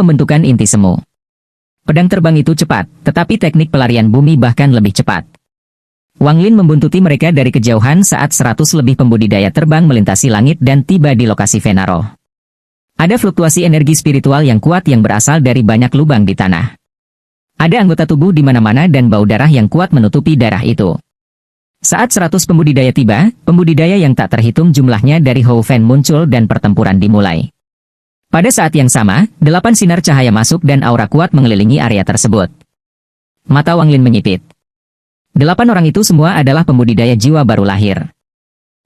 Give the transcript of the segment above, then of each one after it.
pembentukan inti semu. Pedang terbang itu cepat, tetapi teknik pelarian bumi bahkan lebih cepat. Wang Lin membuntuti mereka dari kejauhan saat 100 lebih pembudidaya terbang melintasi langit dan tiba di lokasi Venaro. Ada fluktuasi energi spiritual yang kuat yang berasal dari banyak lubang di tanah. Ada anggota tubuh di mana-mana dan bau darah yang kuat menutupi darah itu. Saat 100 pembudidaya tiba, pembudidaya yang tak terhitung jumlahnya dari Hou Fen muncul dan pertempuran dimulai. Pada saat yang sama, 8 sinar cahaya masuk dan aura kuat mengelilingi area tersebut. Mata Wang Lin menyipit. 8 orang itu semua adalah pembudidaya jiwa baru lahir.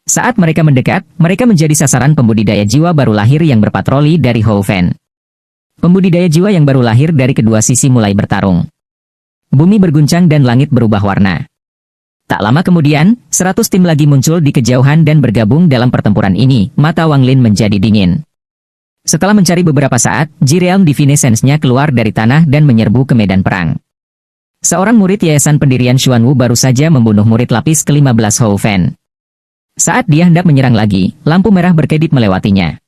Saat mereka mendekat, mereka menjadi sasaran pembudidaya jiwa baru lahir yang berpatroli dari Hou Fen. Pembudidaya jiwa yang baru lahir dari kedua sisi mulai bertarung. Bumi berguncang dan langit berubah warna. Tak lama kemudian, 100 tim lagi muncul di kejauhan dan bergabung dalam pertempuran ini. Mata Wang Lin menjadi dingin. Setelah mencari beberapa saat, Ji-Realm Divinescence-nya keluar dari tanah dan menyerbu ke medan perang. Seorang murid Yayasan Pendirian Xuanwu baru saja membunuh murid lapis ke-15 Hou Fen. Saat dia hendak menyerang lagi, lampu merah berkedip melewatinya.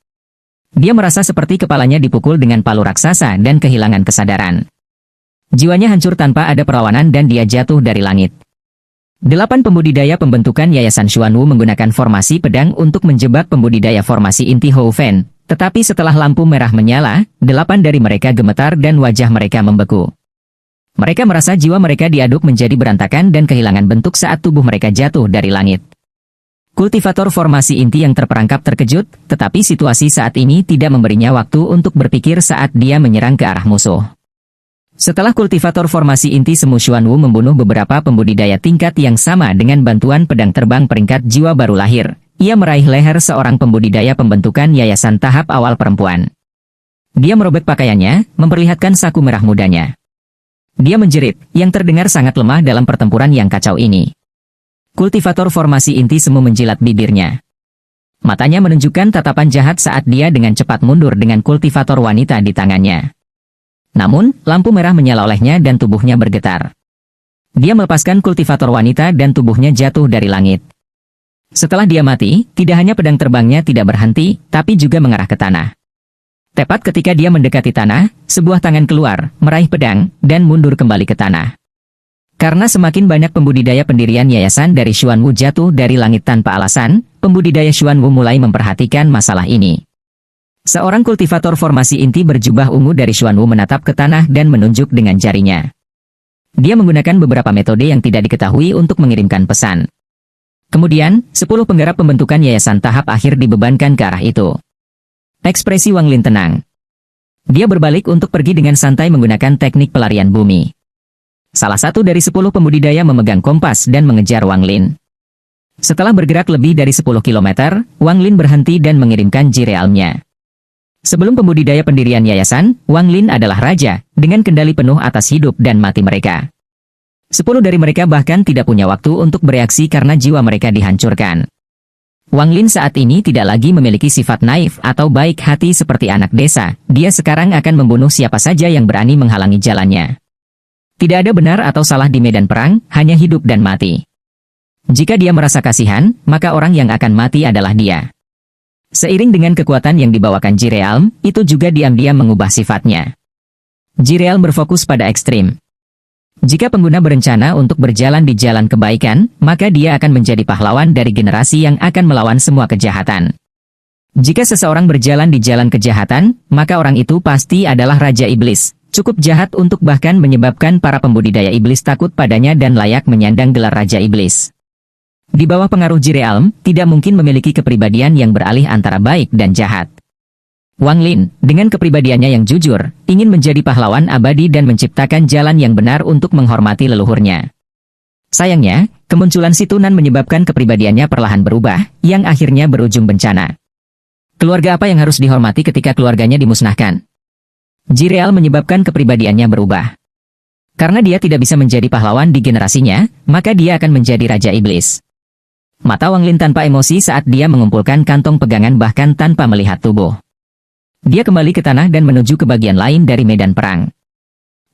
Dia merasa seperti kepalanya dipukul dengan palu raksasa dan kehilangan kesadaran. Jiwanya hancur tanpa ada perlawanan dan dia jatuh dari langit. 8 pembudidaya pembentukan Yayasan Xuanwu menggunakan formasi pedang untuk menjebak pembudidaya formasi inti Hou Fen, tetapi setelah lampu merah menyala, 8 dari mereka gemetar dan wajah mereka membeku. Mereka merasa jiwa mereka diaduk menjadi berantakan dan kehilangan bentuk saat tubuh mereka jatuh dari langit. Kultivator formasi inti yang terperangkap terkejut, tetapi situasi saat ini tidak memberinya waktu untuk berpikir saat dia menyerang ke arah musuh. Setelah kultivator formasi inti semu Xuanwu membunuh beberapa pembudidaya tingkat yang sama dengan bantuan pedang terbang peringkat jiwa baru lahir, ia meraih leher seorang pembudidaya pembentukan yayasan tahap awal perempuan. Dia merobek pakaiannya, memperlihatkan saku merah mudanya. Dia menjerit, yang terdengar sangat lemah dalam pertempuran yang kacau ini. Kultivator formasi inti semu menjilat bibirnya. Matanya menunjukkan tatapan jahat saat dia dengan cepat mundur dengan kultivator wanita di tangannya. Namun, lampu merah menyala olehnya dan tubuhnya bergetar. Dia melepaskan kultivator wanita dan tubuhnya jatuh dari langit. Setelah dia mati, tidak hanya pedang terbangnya tidak berhenti, tapi juga mengarah ke tanah. Tepat ketika dia mendekati tanah, sebuah tangan keluar, meraih pedang, dan mundur kembali ke tanah. Karena semakin banyak pembudidaya pendirian yayasan dari Xuanwu jatuh dari langit tanpa alasan, pembudidaya Xuanwu mulai memperhatikan masalah ini. Seorang kultivator formasi inti berjubah ungu dari Xuanwu menatap ke tanah dan menunjuk dengan jarinya. Dia menggunakan beberapa metode yang tidak diketahui untuk mengirimkan pesan. Kemudian, 10 penggarap pembentukan yayasan tahap akhir dibebankan ke arah itu. Ekspresi Wang Lin tenang. Dia berbalik untuk pergi dengan santai menggunakan teknik pelarian bumi. Salah satu dari 10 pembudidaya memegang kompas dan mengejar Wang Lin. Setelah bergerak lebih dari 10 km, Wang Lin berhenti dan mengirimkan Ji-Realm-nya. Sebelum pembudidaya pendirian yayasan, Wang Lin adalah raja, dengan kendali penuh atas hidup dan mati mereka. 10 dari mereka bahkan tidak punya waktu untuk bereaksi karena jiwa mereka dihancurkan. Wang Lin saat ini tidak lagi memiliki sifat naif atau baik hati seperti anak desa, dia sekarang akan membunuh siapa saja yang berani menghalangi jalannya. Tidak ada benar atau salah di medan perang, hanya hidup dan mati. Jika dia merasa kasihan, maka orang yang akan mati adalah dia. Seiring dengan kekuatan yang dibawakan Ji-Realm, itu juga diam-diam mengubah sifatnya. Ji-Realm berfokus pada ekstrim. Jika pengguna berencana untuk berjalan di jalan kebaikan, maka dia akan menjadi pahlawan dari generasi yang akan melawan semua kejahatan. Jika seseorang berjalan di jalan kejahatan, maka orang itu pasti adalah Raja Iblis. Cukup jahat untuk bahkan menyebabkan para pembudidaya iblis takut padanya dan layak menyandang gelar Raja Iblis. Di bawah pengaruh Ji-Realm, tidak mungkin memiliki kepribadian yang beralih antara baik dan jahat. Wang Lin, dengan kepribadiannya yang jujur, ingin menjadi pahlawan abadi dan menciptakan jalan yang benar untuk menghormati leluhurnya. Sayangnya, kemunculan si Tunan menyebabkan kepribadiannya perlahan berubah, yang akhirnya berujung bencana. Keluarga apa yang harus dihormati ketika keluarganya dimusnahkan? Ji-Realm menyebabkan kepribadiannya berubah. Karena dia tidak bisa menjadi pahlawan di generasinya, maka dia akan menjadi Raja Iblis. Mata Wang Lin tanpa emosi saat dia mengumpulkan kantong pegangan bahkan tanpa melihat tubuh. Dia kembali ke tanah dan menuju ke bagian lain dari medan perang.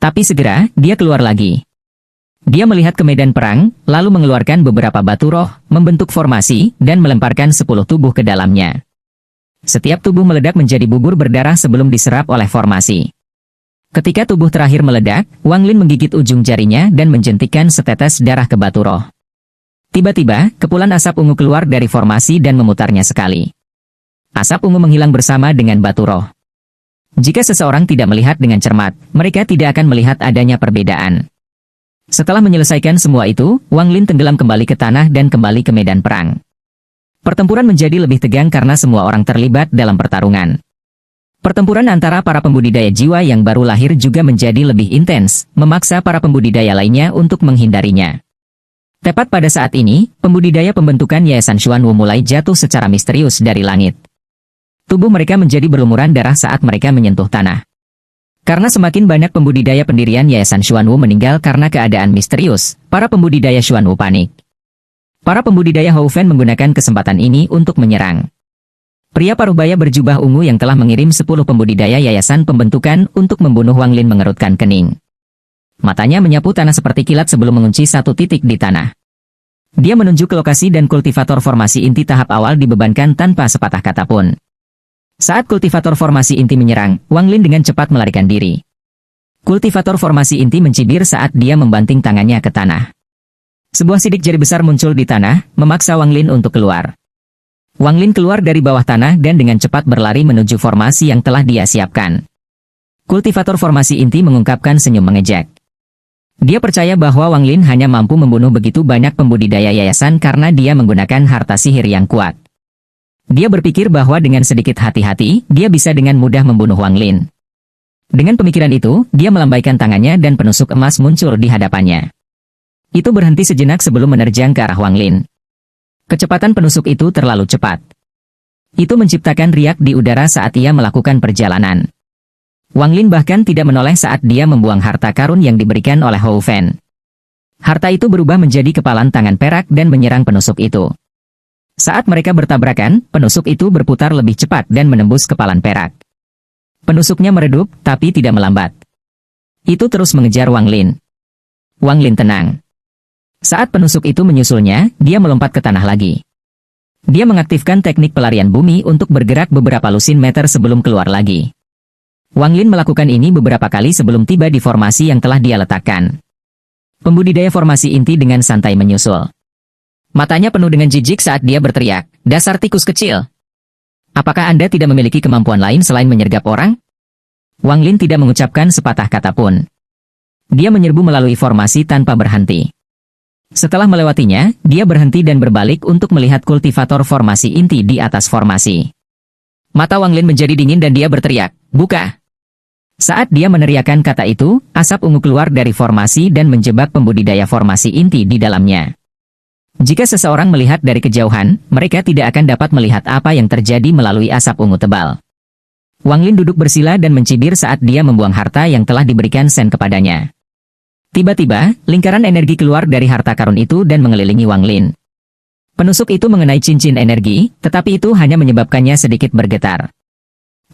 Tapi segera, dia keluar lagi. Dia melihat ke medan perang, lalu mengeluarkan beberapa batu roh, membentuk formasi, dan melemparkan 10 tubuh ke dalamnya. Setiap tubuh meledak menjadi bubur berdarah sebelum diserap oleh formasi. Ketika tubuh terakhir meledak, Wang Lin menggigit ujung jarinya dan menjentikkan setetes darah ke batu roh. Tiba-tiba, kepulan asap ungu keluar dari formasi dan memutarnya sekali. Asap ungu menghilang bersama dengan batu roh. Jika seseorang tidak melihat dengan cermat, mereka tidak akan melihat adanya perbedaan. Setelah menyelesaikan semua itu, Wang Lin tenggelam kembali ke tanah dan kembali ke medan perang. Pertempuran menjadi lebih tegang karena semua orang terlibat dalam pertarungan. Pertempuran antara para pembudidaya jiwa yang baru lahir juga menjadi lebih intens, memaksa para pembudidaya lainnya untuk menghindarinya. Tepat pada saat ini, pembudidaya pembentukan Yayasan Xuanwu mulai jatuh secara misterius dari langit. Tubuh mereka menjadi berlumuran darah saat mereka menyentuh tanah. Karena semakin banyak pembudidaya pendirian Yayasan Xuanwu meninggal karena keadaan misterius, para pembudidaya Xuanwu panik. Para pembudidaya Houfen menggunakan kesempatan ini untuk menyerang. Pria parubaya berjubah ungu yang telah mengirim 10 pembudidaya Yayasan Pembentukan untuk membunuh Wang Lin mengerutkan kening. Matanya menyapu tanah seperti kilat sebelum mengunci satu titik di tanah. Dia menunjuk ke lokasi dan kultivator formasi inti tahap awal dibebankan tanpa sepatah kata pun. Saat kultivator formasi inti menyerang, Wang Lin dengan cepat melarikan diri. Kultivator formasi inti mencibir saat dia membanting tangannya ke tanah. Sebuah sidik jari besar muncul di tanah, memaksa Wang Lin untuk keluar. Wang Lin keluar dari bawah tanah dan dengan cepat berlari menuju formasi yang telah dia siapkan. Kultivator formasi inti mengungkapkan senyum mengejek. Dia percaya bahwa Wang Lin hanya mampu membunuh begitu banyak pembudidaya yayasan karena dia menggunakan harta sihir yang kuat. Dia berpikir bahwa dengan sedikit hati-hati, dia bisa dengan mudah membunuh Wang Lin. Dengan pemikiran itu, dia melambaikan tangannya dan penusuk emas muncul di hadapannya. Itu berhenti sejenak sebelum menerjang ke arah Wang Lin. Kecepatan penusuk itu terlalu cepat. Itu menciptakan riak di udara saat ia melakukan perjalanan. Wang Lin bahkan tidak menoleh saat dia membuang harta karun yang diberikan oleh Hou Fen. Harta itu berubah menjadi kepalan tangan perak dan menyerang penusuk itu. Saat mereka bertabrakan, penusuk itu berputar lebih cepat dan menembus kepalan perak. Penusuknya meredup, tapi tidak melambat. Itu terus mengejar Wang Lin. Wang Lin tenang. Saat penusuk itu menyusulnya, dia melompat ke tanah lagi. Dia mengaktifkan teknik pelarian bumi untuk bergerak beberapa lusin meter sebelum keluar lagi. Wang Lin melakukan ini beberapa kali sebelum tiba di formasi yang telah dia letakkan. Pembudidaya formasi inti dengan santai menyusul. Matanya penuh dengan jijik saat dia berteriak, "Dasar tikus kecil! Apakah Anda tidak memiliki kemampuan lain selain menyergap orang?" Wang Lin tidak mengucapkan sepatah kata pun. Dia menyerbu melalui formasi tanpa berhenti. Setelah melewatinya, dia berhenti dan berbalik untuk melihat kultivator formasi inti di atas formasi. Mata Wang Lin menjadi dingin dan dia berteriak, "Buka!" Saat dia meneriakkan kata itu, asap ungu keluar dari formasi dan menjebak pembudidaya formasi inti di dalamnya. Jika seseorang melihat dari kejauhan, mereka tidak akan dapat melihat apa yang terjadi melalui asap ungu tebal. Wang Lin duduk bersila dan mencibir saat dia membuang harta yang telah diberikan Sen kepadanya. Tiba-tiba, lingkaran energi keluar dari harta karun itu dan mengelilingi Wang Lin. Penusuk itu mengenai cincin energi, tetapi itu hanya menyebabkannya sedikit bergetar.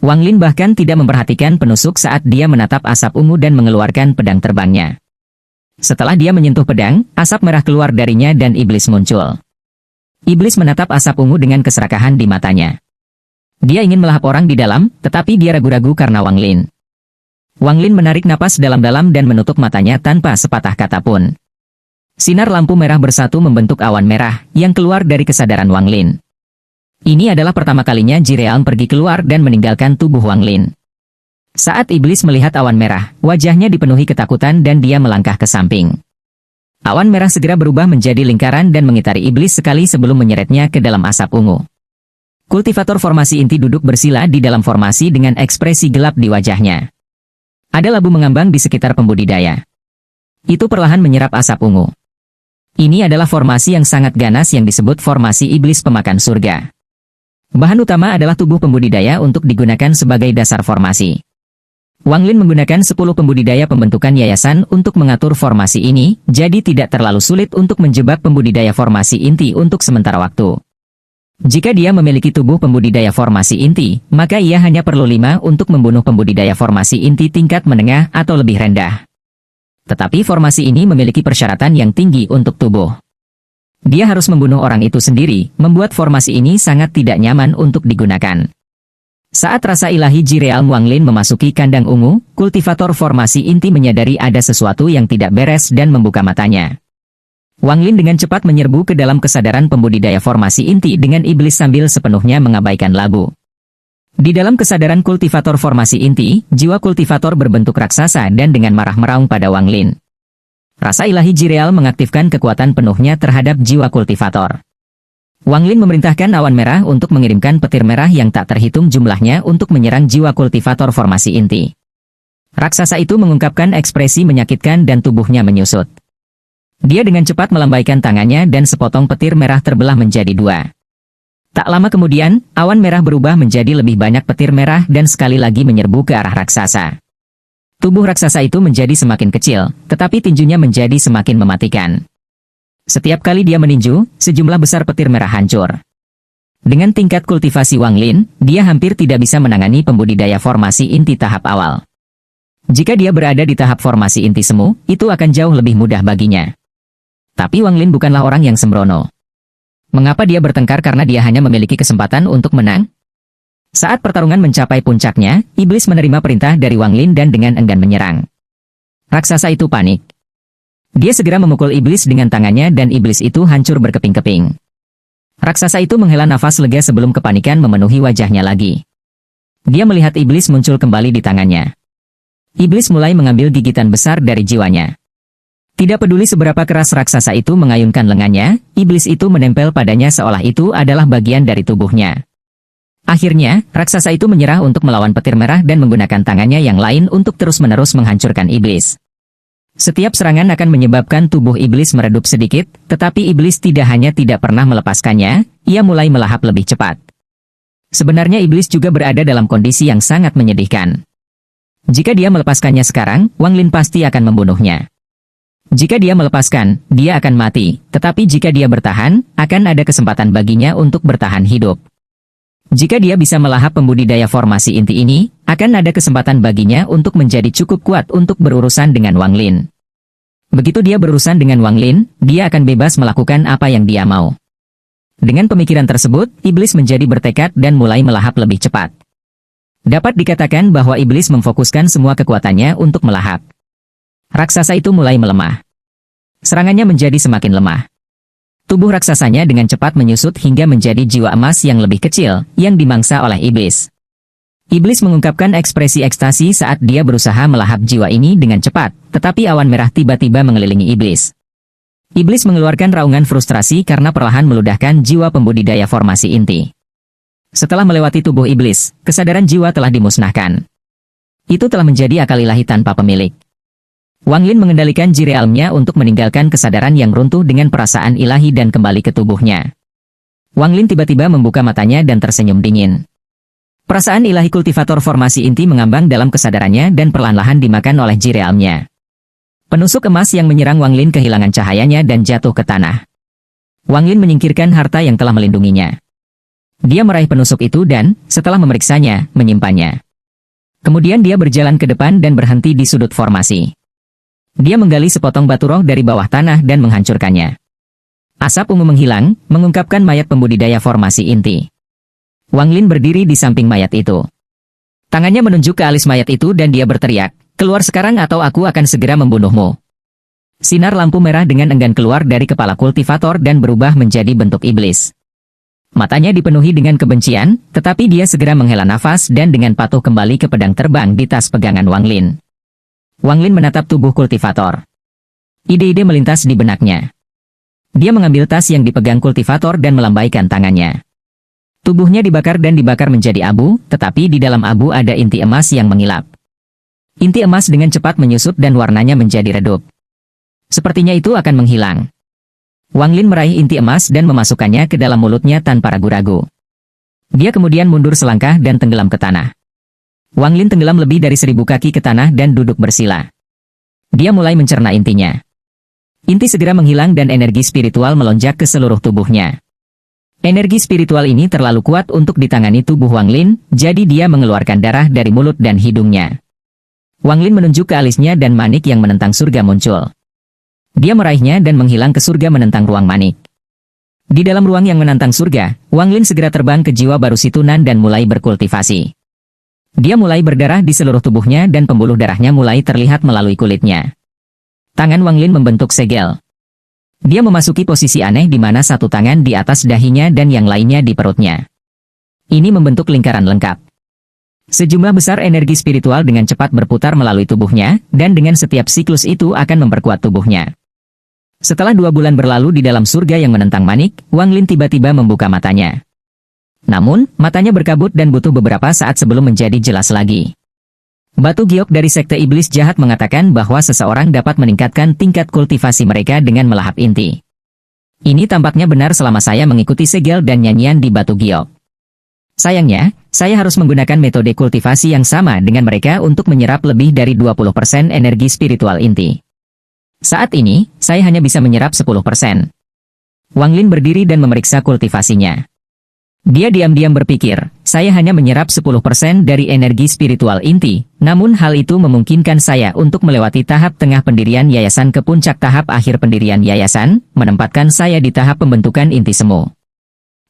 Wang Lin bahkan tidak memperhatikan penusuk saat dia menatap asap ungu dan mengeluarkan pedang terbangnya. Setelah dia menyentuh pedang, asap merah keluar darinya dan iblis muncul. Iblis menatap asap ungu dengan keserakahan di matanya. Dia ingin melahap orang di dalam, tetapi dia ragu-ragu karena Wang Lin. Wang Lin menarik napas dalam-dalam dan menutup matanya tanpa sepatah kata pun. Sinar lampu merah bersatu membentuk awan merah yang keluar dari kesadaran Wang Lin. Ini adalah pertama kalinya Jirealm pergi keluar dan meninggalkan tubuh Wang Lin. Saat iblis melihat awan merah, wajahnya dipenuhi ketakutan dan dia melangkah ke samping. Awan merah segera berubah menjadi lingkaran dan mengitari iblis sekali sebelum menyeretnya ke dalam asap ungu. Kultivator formasi inti duduk bersila di dalam formasi dengan ekspresi gelap di wajahnya. Ada labu mengambang di sekitar pembudidaya. Itu perlahan menyerap asap ungu. Ini adalah formasi yang sangat ganas yang disebut formasi iblis pemakan surga. Bahan utama adalah tubuh pembudidaya untuk digunakan sebagai dasar formasi. Wang Lin menggunakan 10 pembudidaya pembentukan yayasan untuk mengatur formasi ini, jadi tidak terlalu sulit untuk menjebak pembudidaya formasi inti untuk sementara waktu. Jika dia memiliki tubuh pembudidaya formasi inti, maka ia hanya perlu 5 untuk membunuh pembudidaya formasi inti tingkat menengah atau lebih rendah. Tetapi formasi ini memiliki persyaratan yang tinggi untuk tubuh. Dia harus membunuh orang itu sendiri, membuat formasi ini sangat tidak nyaman untuk digunakan. Saat rasa ilahi Ji Realm Wang Lin memasuki kandang ungu, kultivator formasi inti menyadari ada sesuatu yang tidak beres dan membuka matanya. Wang Lin dengan cepat menyerbu ke dalam kesadaran pembudidaya formasi inti dengan iblis sambil sepenuhnya mengabaikan labu. Di dalam kesadaran kultivator formasi inti, jiwa kultivator berbentuk raksasa dan dengan marah meraung pada Wang Lin. Rasa ilahi Ji Realm mengaktifkan kekuatan penuhnya terhadap jiwa kultivator. Wang Lin memerintahkan awan merah untuk mengirimkan petir merah yang tak terhitung jumlahnya untuk menyerang jiwa kultivator formasi inti. Raksasa itu mengungkapkan ekspresi menyakitkan dan tubuhnya menyusut. Dia dengan cepat melambaikan tangannya dan sepotong petir merah terbelah menjadi dua. Tak lama kemudian, awan merah berubah menjadi lebih banyak petir merah dan sekali lagi menyerbu ke arah raksasa. Tubuh raksasa itu menjadi semakin kecil, tetapi tinjunya menjadi semakin mematikan. Setiap kali dia meninju, sejumlah besar petir merah hancur. Dengan tingkat kultivasi Wang Lin, dia hampir tidak bisa menangani pembudidaya formasi inti tahap awal. Jika dia berada di tahap formasi inti semu, itu akan jauh lebih mudah baginya. Tapi Wang Lin bukanlah orang yang sembrono. Mengapa dia bertengkar karena dia hanya memiliki kesempatan untuk menang? Saat pertarungan mencapai puncaknya, iblis menerima perintah dari Wang Lin dan dengan enggan menyerang. Raksasa itu panik. Dia segera memukul iblis dengan tangannya dan iblis itu hancur berkeping-keping. Raksasa itu menghela nafas lega sebelum kepanikan memenuhi wajahnya lagi. Dia melihat iblis muncul kembali di tangannya. Iblis mulai mengambil gigitan besar dari jiwanya. Tidak peduli seberapa keras raksasa itu mengayunkan lengannya, iblis itu menempel padanya seolah itu adalah bagian dari tubuhnya. Akhirnya, raksasa itu menyerah untuk melawan petir merah dan menggunakan tangannya yang lain untuk terus-menerus menghancurkan iblis. Setiap serangan akan menyebabkan tubuh iblis meredup sedikit, tetapi iblis tidak hanya tidak pernah melepaskannya, ia mulai melahap lebih cepat. Sebenarnya iblis juga berada dalam kondisi yang sangat menyedihkan. Jika dia melepaskannya sekarang, Wang Lin pasti akan membunuhnya. Jika dia melepaskan, dia akan mati, tetapi jika dia bertahan, akan ada kesempatan baginya untuk bertahan hidup. Jika dia bisa melahap pembudidaya formasi inti ini, akan ada kesempatan baginya untuk menjadi cukup kuat untuk berurusan dengan Wang Lin. Begitu dia berurusan dengan Wang Lin, dia akan bebas melakukan apa yang dia mau. Dengan pemikiran tersebut, iblis menjadi bertekad dan mulai melahap lebih cepat. Dapat dikatakan bahwa iblis memfokuskan semua kekuatannya untuk melahap. Raksasa itu mulai melemah. Serangannya menjadi semakin lemah. Tubuh raksasanya dengan cepat menyusut hingga menjadi jiwa emas yang lebih kecil, yang dimangsa oleh iblis. Iblis mengungkapkan ekspresi ekstasi saat dia berusaha melahap jiwa ini dengan cepat, tetapi awan merah tiba-tiba mengelilingi iblis. Iblis mengeluarkan raungan frustrasi karena perlahan meludahkan jiwa pembudidaya formasi inti. Setelah melewati tubuh iblis, kesadaran jiwa telah dimusnahkan. Itu telah menjadi akal ilahi tanpa pemilik. Wang Lin mengendalikan Ji Realm-nya untuk meninggalkan kesadaran yang runtuh dengan perasaan ilahi dan kembali ke tubuhnya. Wang Lin tiba-tiba membuka matanya dan tersenyum dingin. Perasaan ilahi kultivator formasi inti mengambang dalam kesadarannya dan perlahan-lahan dimakan oleh Ji Realm-nya. Penusuk emas yang menyerang Wang Lin kehilangan cahayanya dan jatuh ke tanah. Wang Lin menyingkirkan harta yang telah melindunginya. Dia meraih penusuk itu dan, setelah memeriksanya, menyimpannya. Kemudian dia berjalan ke depan dan berhenti di sudut formasi. Dia menggali sepotong batu roh dari bawah tanah dan menghancurkannya. Asap ungu menghilang, mengungkapkan mayat pembudidaya formasi inti. Wang Lin berdiri di samping mayat itu. Tangannya menunjuk ke alis mayat itu dan dia berteriak, "Keluar sekarang atau aku akan segera membunuhmu." Sinar lampu merah dengan enggan keluar dari kepala kultivator dan berubah menjadi bentuk iblis. Matanya dipenuhi dengan kebencian, tetapi dia segera menghela nafas dan dengan patuh kembali ke pedang terbang di tas pegangan Wang Lin. Wang Lin menatap tubuh kultivator. Ide-ide melintas di benaknya. Dia mengambil tas yang dipegang kultivator dan melambaikan tangannya. Tubuhnya dibakar dan dibakar menjadi abu, tetapi di dalam abu ada inti emas yang mengilap. Inti emas dengan cepat menyusut dan warnanya menjadi redup. Sepertinya itu akan menghilang. Wang Lin meraih inti emas dan memasukkannya ke dalam mulutnya tanpa ragu-ragu. Dia kemudian mundur selangkah dan tenggelam ke tanah. Wang Lin tenggelam lebih dari 1000 kaki ke tanah dan duduk bersila. Dia mulai mencerna intinya. Inti segera menghilang dan energi spiritual melonjak ke seluruh tubuhnya. Energi spiritual ini terlalu kuat untuk ditangani tubuh Wang Lin, jadi dia mengeluarkan darah dari mulut dan hidungnya. Wang Lin menunjuk ke alisnya dan manik yang menentang surga muncul. Dia meraihnya dan menghilang ke surga menentang ruang manik. Di dalam ruang yang menantang surga, Wang Lin segera terbang ke jiwa baru situnan dan mulai berkultivasi. Dia mulai berdarah di seluruh tubuhnya dan pembuluh darahnya mulai terlihat melalui kulitnya. Tangan Wang Lin membentuk segel. Dia memasuki posisi aneh di mana satu tangan di atas dahinya dan yang lainnya di perutnya. Ini membentuk lingkaran lengkap. Sejumlah besar energi spiritual dengan cepat berputar melalui tubuhnya, dan dengan setiap siklus itu akan memperkuat tubuhnya. Setelah 2 bulan berlalu di dalam surga yang menentang manik, Wang Lin tiba-tiba membuka matanya. Namun, matanya berkabut dan butuh beberapa saat sebelum menjadi jelas lagi. Batu giok dari Sekte Iblis Jahat mengatakan bahwa seseorang dapat meningkatkan tingkat kultivasi mereka dengan melahap inti. Ini tampaknya benar selama saya mengikuti segel dan nyanyian di batu giok. Sayangnya, saya harus menggunakan metode kultivasi yang sama dengan mereka untuk menyerap lebih dari 20% energi spiritual inti. Saat ini, saya hanya bisa menyerap 10%. Wang Lin berdiri dan memeriksa kultivasinya. Dia diam-diam berpikir, saya hanya menyerap 10% dari energi spiritual inti, namun hal itu memungkinkan saya untuk melewati tahap tengah pendirian yayasan ke puncak tahap akhir pendirian yayasan, menempatkan saya di tahap pembentukan inti semu.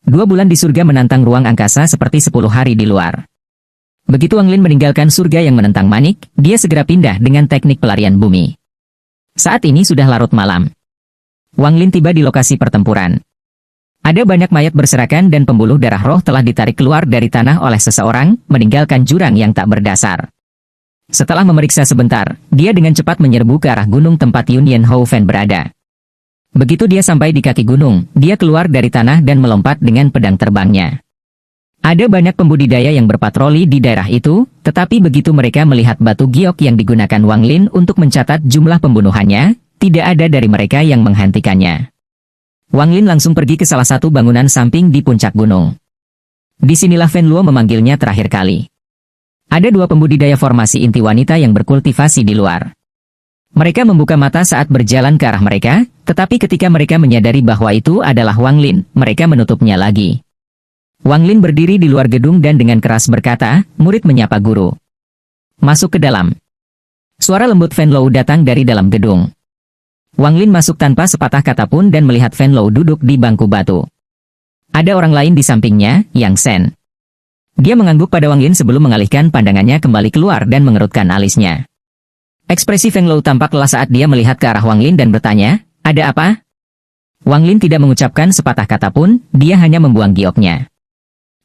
2 bulan di surga menantang ruang angkasa seperti 10 hari di luar. Begitu Wang Lin meninggalkan surga yang menentang manik, dia segera pindah dengan teknik pelarian bumi. Saat ini sudah larut malam. Wang Lin tiba di lokasi pertempuran. Ada banyak mayat berserakan dan pembuluh darah roh telah ditarik keluar dari tanah oleh seseorang, meninggalkan jurang yang tak berdasar. Setelah memeriksa sebentar, dia dengan cepat menyerbu ke arah gunung tempat Yun Yen Hou Fan berada. Begitu dia sampai di kaki gunung, dia keluar dari tanah dan melompat dengan pedang terbangnya. Ada banyak pembudidaya yang berpatroli di daerah itu, tetapi begitu mereka melihat batu giok yang digunakan Wang Lin untuk mencatat jumlah pembunuhannya, tidak ada dari mereka yang menghentikannya. Wang Lin langsung pergi ke salah satu bangunan samping di puncak gunung. Disinilah Fen Luo memanggilnya terakhir kali. Ada 2 pembudidaya formasi inti wanita yang berkultivasi di luar. Mereka membuka mata saat berjalan ke arah mereka, tetapi ketika mereka menyadari bahwa itu adalah Wang Lin, mereka menutupnya lagi. Wang Lin berdiri di luar gedung dan dengan keras berkata, murid menyapa guru. Masuk ke dalam. Suara lembut Fen Luo datang dari dalam gedung. Wang Lin masuk tanpa sepatah kata pun dan melihat Fen Luo duduk di bangku batu. Ada orang lain di sampingnya, Yang Shen. Dia mengangguk pada Wang Lin sebelum mengalihkan pandangannya kembali keluar dan mengerutkan alisnya. Ekspresi Feng Luo tampak lelah saat dia melihat ke arah Wang Lin dan bertanya, ada apa? Wang Lin tidak mengucapkan sepatah kata pun, dia hanya membuang gioknya.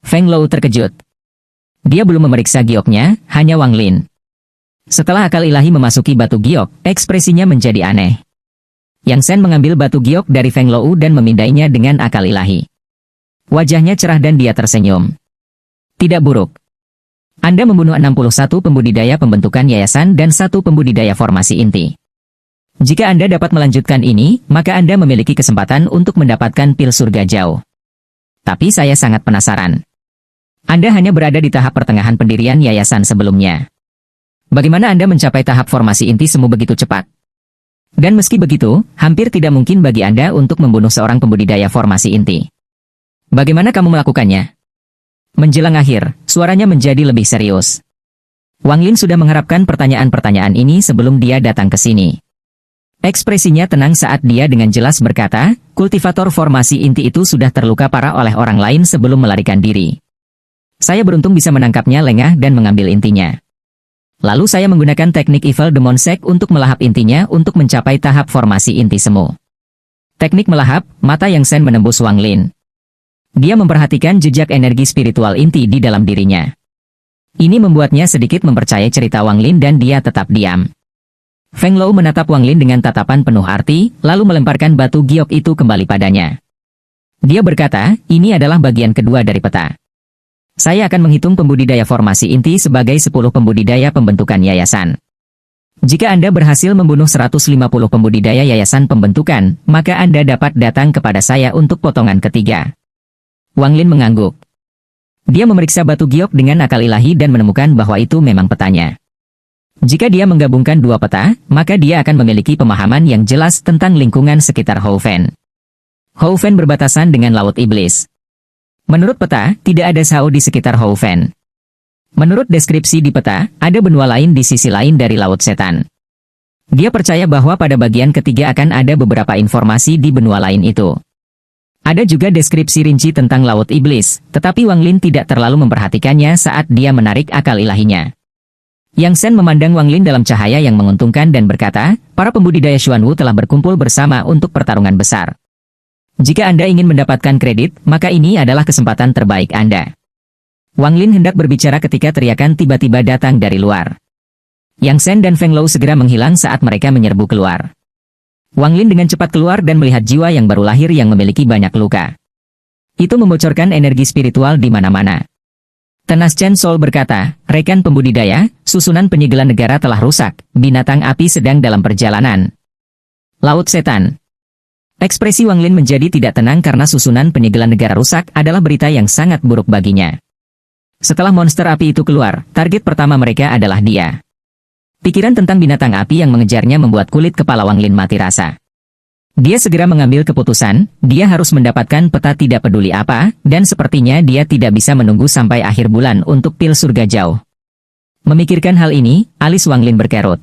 Feng Luo terkejut. Dia belum memeriksa gioknya, hanya Wang Lin. Setelah akal ilahi memasuki batu giok, ekspresinya menjadi aneh. Yang Shen mengambil batu giok dari Feng Luo dan memindainya dengan akal ilahi. Wajahnya cerah dan dia tersenyum. Tidak buruk. Anda membunuh 61 pembudidaya pembentukan yayasan dan 1 pembudidaya formasi inti. Jika Anda dapat melanjutkan ini, maka Anda memiliki kesempatan untuk mendapatkan pil surga jauh. Tapi saya sangat penasaran. Anda hanya berada di tahap pertengahan pendirian yayasan sebelumnya. Bagaimana Anda mencapai tahap formasi inti semu begitu cepat? Dan meski begitu, hampir tidak mungkin bagi Anda untuk membunuh seorang pembudidaya formasi inti. Bagaimana kamu melakukannya? Menjelang akhir, suaranya menjadi lebih serius. Wang Lin sudah mengharapkan pertanyaan-pertanyaan ini sebelum dia datang ke sini. Ekspresinya tenang saat dia dengan jelas berkata, kultivator formasi inti itu sudah terluka parah oleh orang lain sebelum melarikan diri. Saya beruntung bisa menangkapnya lengah dan mengambil intinya. Lalu saya menggunakan teknik Evil Demon Sek untuk melahap intinya untuk mencapai tahap formasi inti semu. Teknik melahap, mata Yang Shen menembus Wang Lin. Dia memperhatikan jejak energi spiritual inti di dalam dirinya. Ini membuatnya sedikit mempercayai cerita Wang Lin dan dia tetap diam. Feng Luo menatap Wang Lin dengan tatapan penuh arti, lalu melemparkan batu giok itu kembali padanya. Dia berkata, ini adalah bagian kedua dari peta. Saya akan menghitung pembudidaya formasi inti sebagai 10 pembudidaya pembentukan yayasan. Jika Anda berhasil membunuh 150 pembudidaya yayasan pembentukan, maka Anda dapat datang kepada saya untuk potongan ketiga. Wang Lin mengangguk. Dia memeriksa batu giok dengan akal ilahi dan menemukan bahwa itu memang petanya. Jika dia menggabungkan 2 peta, maka dia akan memiliki pemahaman yang jelas tentang lingkungan sekitar Hou Fan. Hou Fan berbatasan dengan Laut Iblis. Menurut peta, tidak ada Sao di sekitar Hou Fan. Menurut deskripsi di peta, ada benua lain di sisi lain dari Laut Setan. Dia percaya bahwa pada bagian ketiga akan ada beberapa informasi di benua lain itu. Ada juga deskripsi rinci tentang Laut Iblis, tetapi Wang Lin tidak terlalu memperhatikannya saat dia menarik akal ilahinya. Yang Shen memandang Wang Lin dalam cahaya yang menguntungkan dan berkata, para pembudidaya Xuanwu telah berkumpul bersama untuk pertarungan besar. Jika Anda ingin mendapatkan kredit, maka ini adalah kesempatan terbaik Anda. Wang Lin hendak berbicara ketika teriakan tiba-tiba datang dari luar. Yang Shen dan Feng Lou segera menghilang saat mereka menyerbu keluar. Wang Lin dengan cepat keluar dan melihat jiwa yang baru lahir yang memiliki banyak luka. Itu membocorkan energi spiritual di mana-mana. Tenas Chen Sol berkata, rekan pembudidaya, susunan penyegelan negara telah rusak, binatang api sedang dalam perjalanan. Laut setan. Ekspresi Wang Lin menjadi tidak tenang karena susunan penyegelan negara rusak adalah berita yang sangat buruk baginya. Setelah monster api itu keluar, target pertama mereka adalah dia. Pikiran tentang binatang api yang mengejarnya membuat kulit kepala Wang Lin mati rasa. Dia segera mengambil keputusan, dia harus mendapatkan peta tidak peduli apa, dan sepertinya dia tidak bisa menunggu sampai akhir bulan untuk pil surga jauh. Memikirkan hal ini, alis Wang Lin berkerut.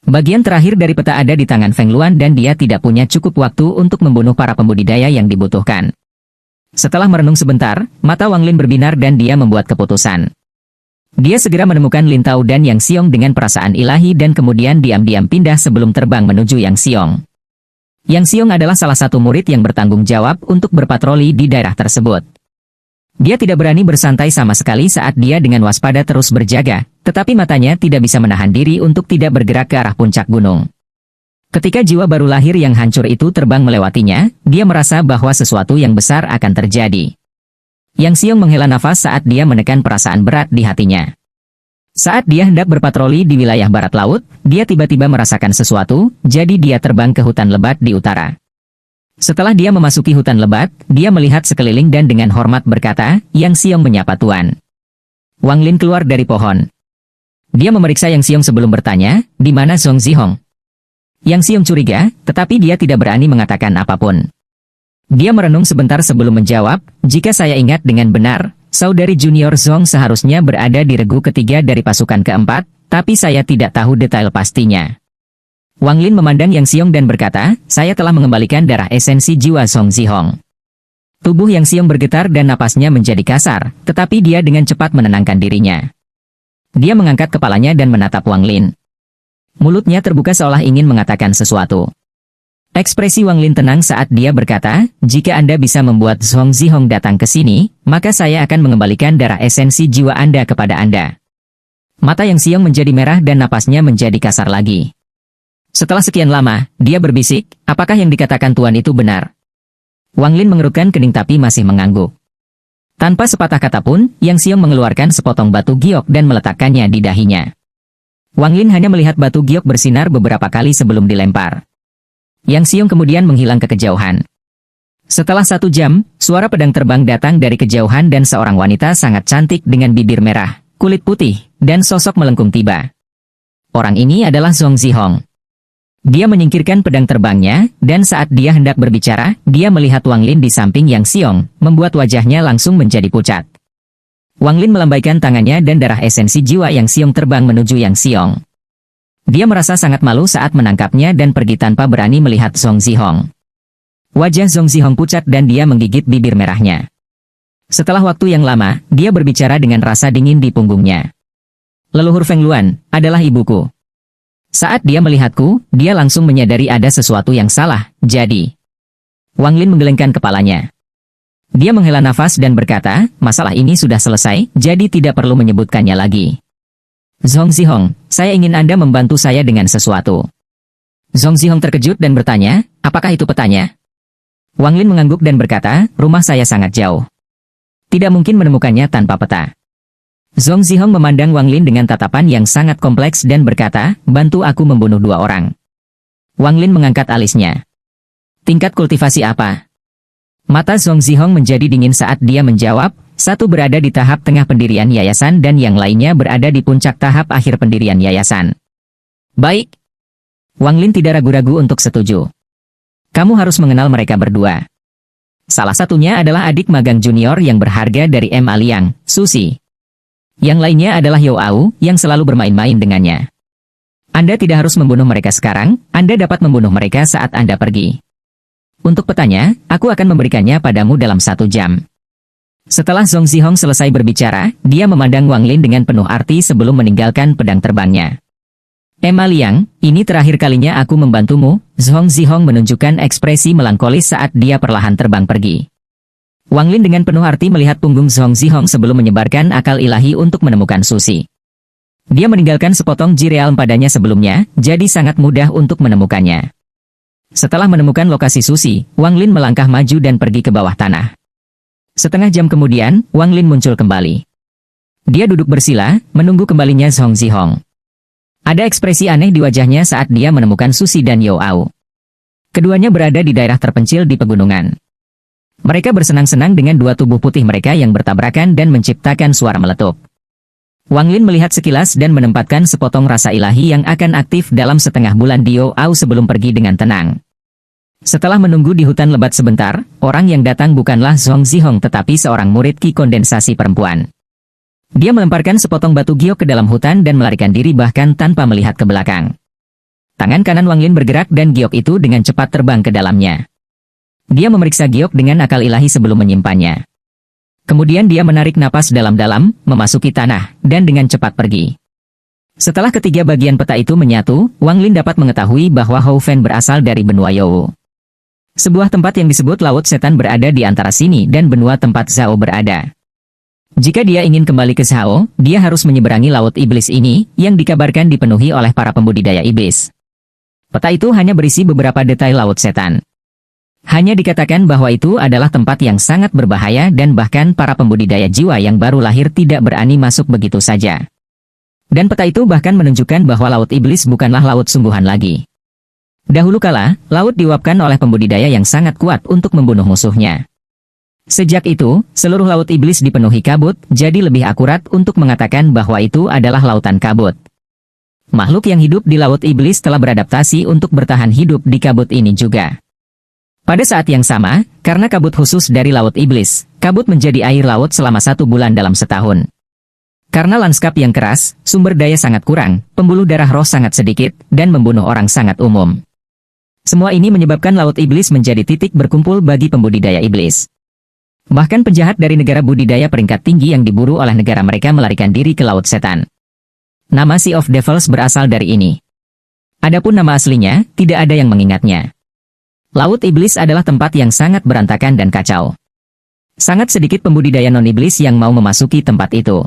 Bagian terakhir dari peta ada di tangan Feng Luan dan dia tidak punya cukup waktu untuk membunuh para pembudidaya yang dibutuhkan. Setelah merenung sebentar, mata Wang Lin berbinar dan dia membuat keputusan. Dia segera menemukan Lin Tao dan Yang Xiong dengan perasaan ilahi dan kemudian diam-diam pindah sebelum terbang menuju Yang Xiong. Yang Xiong adalah salah satu murid yang bertanggung jawab untuk berpatroli di daerah tersebut. Dia tidak berani bersantai sama sekali saat dia dengan waspada terus berjaga, tetapi matanya tidak bisa menahan diri untuk tidak bergerak ke arah puncak gunung. Ketika jiwa baru lahir yang hancur itu terbang melewatinya, dia merasa bahwa sesuatu yang besar akan terjadi. Yang Xiong menghela nafas saat dia menekan perasaan berat di hatinya. Saat dia hendak berpatroli di wilayah barat laut, dia tiba-tiba merasakan sesuatu, jadi dia terbang ke hutan lebat di utara. Setelah dia memasuki hutan lebat, dia melihat sekeliling dan dengan hormat berkata, Yang Xiong menyapa Tuan. Wang Lin keluar dari pohon. Dia memeriksa Yang Xiong sebelum bertanya, di mana Zhong Zihong? Yang Xiong curiga, tetapi dia tidak berani mengatakan apapun. Dia merenung sebentar sebelum menjawab, jika saya ingat dengan benar, saudari junior Zhong seharusnya berada di regu ketiga dari pasukan keempat, tapi saya tidak tahu detail pastinya. Wang Lin memandang Yang Xiong dan berkata, saya telah mengembalikan darah esensi jiwa Zhong Zihong. Tubuh Yang Xiong bergetar dan napasnya menjadi kasar, tetapi dia dengan cepat menenangkan dirinya. Dia mengangkat kepalanya dan menatap Wang Lin. Mulutnya terbuka seolah ingin mengatakan sesuatu. Ekspresi Wang Lin tenang saat dia berkata, jika Anda bisa membuat Zhong Zihong datang ke sini, maka saya akan mengembalikan darah esensi jiwa Anda kepada Anda. Mata Yang Xiong menjadi merah dan napasnya menjadi kasar lagi. Setelah sekian lama, dia berbisik, apakah yang dikatakan Tuan itu benar? Wang Lin mengerutkan kening tapi masih mengangguk. Tanpa sepatah kata pun, Yang Xiong mengeluarkan sepotong batu giok dan meletakkannya di dahinya. Wang Lin hanya melihat batu giok bersinar beberapa kali sebelum dilempar. Yang Xiong kemudian menghilang ke kejauhan. Setelah 1 jam, suara pedang terbang datang dari kejauhan dan seorang wanita sangat cantik dengan bibir merah, kulit putih, dan sosok melengkung tiba. Orang ini adalah Zhong Zihong. Dia menyingkirkan pedang terbangnya, dan saat dia hendak berbicara, dia melihat Wang Lin di samping Yang Xiong, membuat wajahnya langsung menjadi pucat. Wang Lin melambaikan tangannya dan darah esensi jiwa Yang Xiong terbang menuju Yang Xiong. Dia merasa sangat malu saat menangkapnya dan pergi tanpa berani melihat Zhong Zihong. Wajah Zhong Zihong pucat dan dia menggigit bibir merahnya. Setelah waktu yang lama, dia berbicara dengan rasa dingin di punggungnya. Leluhur Feng Luan, adalah ibuku. Saat dia melihatku, dia langsung menyadari ada sesuatu yang salah, jadi. Wang Lin menggelengkan kepalanya. Dia menghela nafas dan berkata, masalah ini sudah selesai, jadi tidak perlu menyebutkannya lagi. Zhong Zihong, saya ingin Anda membantu saya dengan sesuatu. Zhong Zihong terkejut dan bertanya, apakah itu petanya? Wang Lin mengangguk dan berkata, rumah saya sangat jauh. Tidak mungkin menemukannya tanpa peta. Zhong Zihong memandang Wang Lin dengan tatapan yang sangat kompleks dan berkata, bantu aku membunuh 2 orang. Wang Lin mengangkat alisnya. Tingkat kultivasi apa? Mata Zhong Zihong menjadi dingin saat dia menjawab, satu berada di tahap tengah pendirian yayasan dan yang lainnya berada di puncak tahap akhir pendirian yayasan. Baik. Wang Lin tidak ragu-ragu untuk setuju. Kamu harus mengenal mereka berdua. Salah satunya adalah adik magang junior yang berharga dari M. Aliang, Susi. Yang lainnya adalah Yo Au, yang selalu bermain-main dengannya. Anda tidak harus membunuh mereka sekarang, Anda dapat membunuh mereka saat Anda pergi. Untuk petanya, aku akan memberikannya padamu dalam 1 jam. Setelah Zhong Zihong selesai berbicara, dia memandang Wang Lin dengan penuh arti sebelum meninggalkan pedang terbangnya. Emma Liang, ini terakhir kalinya aku membantumu. Zhong Zihong menunjukkan ekspresi melankolis saat dia perlahan terbang pergi. Wang Lin dengan penuh arti melihat punggung Zhong Zihong sebelum menyebarkan akal ilahi untuk menemukan Susi. Dia meninggalkan sepotong jireal padanya sebelumnya, jadi sangat mudah untuk menemukannya. Setelah menemukan lokasi Susi, Wang Lin melangkah maju dan pergi ke bawah tanah. Setengah jam kemudian, Wang Lin muncul kembali. Dia duduk bersila, menunggu kembalinya Zhong Zihong. Ada ekspresi aneh di wajahnya saat dia menemukan Susi dan Yo Ao. Keduanya berada di daerah terpencil di pegunungan. Mereka bersenang-senang dengan dua tubuh putih mereka yang bertabrakan dan menciptakan suara meletup. Wang Lin melihat sekilas dan menempatkan sepotong rasa ilahi yang akan aktif dalam setengah bulan di Yo Ao sebelum pergi dengan tenang. Setelah menunggu di hutan lebat sebentar, orang yang datang bukanlah Zhong Zihong tetapi seorang murid ki kondensasi perempuan. Dia melemparkan sepotong batu giok ke dalam hutan dan melarikan diri bahkan tanpa melihat ke belakang. Tangan kanan Wang Lin bergerak dan giok itu dengan cepat terbang ke dalamnya. Dia memeriksa giok dengan akal ilahi sebelum menyimpannya. Kemudian dia menarik napas dalam-dalam, memasuki tanah, dan dengan cepat pergi. Setelah ketiga bagian peta itu menyatu, Wang Lin dapat mengetahui bahwa Hou Fen berasal dari benua You. Sebuah tempat yang disebut Laut Setan berada di antara sini dan benua tempat Zhao berada. Jika dia ingin kembali ke Zhao, dia harus menyeberangi Laut Iblis ini, yang dikabarkan dipenuhi oleh para pembudidaya iblis. Peta itu hanya berisi beberapa detail Laut Setan. Hanya dikatakan bahwa itu adalah tempat yang sangat berbahaya dan bahkan para pembudidaya jiwa yang baru lahir tidak berani masuk begitu saja. Dan peta itu bahkan menunjukkan bahwa Laut Iblis bukanlah laut sungguhan lagi. Dahulu kala, laut diuapkan oleh pembudidaya yang sangat kuat untuk membunuh musuhnya. Sejak itu, seluruh Laut Iblis dipenuhi kabut, jadi lebih akurat untuk mengatakan bahwa itu adalah lautan kabut. Makhluk yang hidup di Laut Iblis telah beradaptasi untuk bertahan hidup di kabut ini juga. Pada saat yang sama, karena kabut khusus dari Laut Iblis, kabut menjadi air laut selama 1 bulan dalam setahun. Karena lanskap yang keras, sumber daya sangat kurang, pembuluh darah roh sangat sedikit, dan membunuh orang sangat umum. Semua ini menyebabkan Laut Iblis menjadi titik berkumpul bagi pembudidaya iblis. Bahkan penjahat dari negara budidaya peringkat tinggi yang diburu oleh negara mereka melarikan diri ke Laut Setan. Nama Sea of Devils berasal dari ini. Adapun nama aslinya, tidak ada yang mengingatnya. Laut Iblis adalah tempat yang sangat berantakan dan kacau. Sangat sedikit pembudidaya non-iblis yang mau memasuki tempat itu.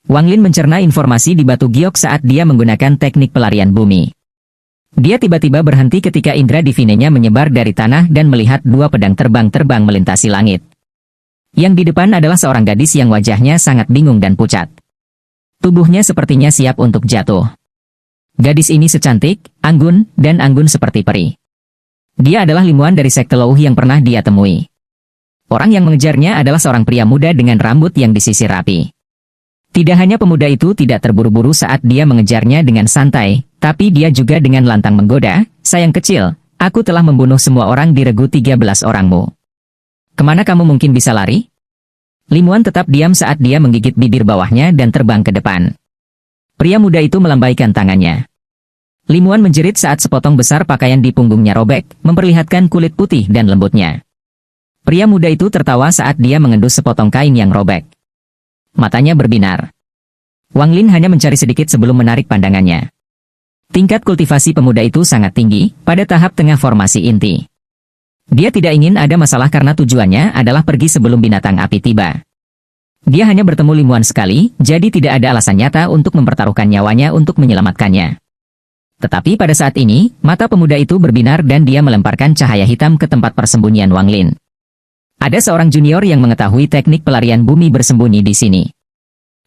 Wang Lin mencerna informasi di batu giok saat dia menggunakan teknik pelarian bumi. Dia tiba-tiba berhenti ketika indera divinenya menyebar dari tanah dan melihat dua pedang terbang melintasi langit. Yang di depan adalah seorang gadis yang wajahnya sangat bingung dan pucat. Tubuhnya sepertinya siap untuk jatuh. Gadis ini secantik, anggun, dan anggun seperti peri. Dia adalah limuan dari sekte Louh yang pernah dia temui. Orang yang mengejarnya adalah seorang pria muda dengan rambut yang disisir rapi. Tidak hanya pemuda itu tidak terburu-buru saat dia mengejarnya dengan santai, tapi dia juga dengan lantang menggoda, "Sayang kecil, aku telah membunuh semua orang di regu 13 orangmu. Kemana kamu mungkin bisa lari?" Limuan tetap diam saat dia menggigit bibir bawahnya dan terbang ke depan. Pria muda itu melambaikan tangannya. Limuan menjerit saat sepotong besar pakaian di punggungnya robek, memperlihatkan kulit putih dan lembutnya. Pria muda itu tertawa saat dia mengendus sepotong kain yang robek. Matanya berbinar. Wang Lin hanya mencari sedikit sebelum menarik pandangannya. Tingkat kultivasi pemuda itu sangat tinggi, pada tahap tengah formasi inti. Dia tidak ingin ada masalah karena tujuannya adalah pergi sebelum binatang api tiba. Dia hanya bertemu Limuan sekali, jadi tidak ada alasan nyata untuk mempertaruhkan nyawanya untuk menyelamatkannya. Tetapi pada saat ini, mata pemuda itu berbinar dan dia melemparkan cahaya hitam ke tempat persembunyian Wang Lin. Ada seorang junior yang mengetahui teknik pelarian bumi bersembunyi di sini.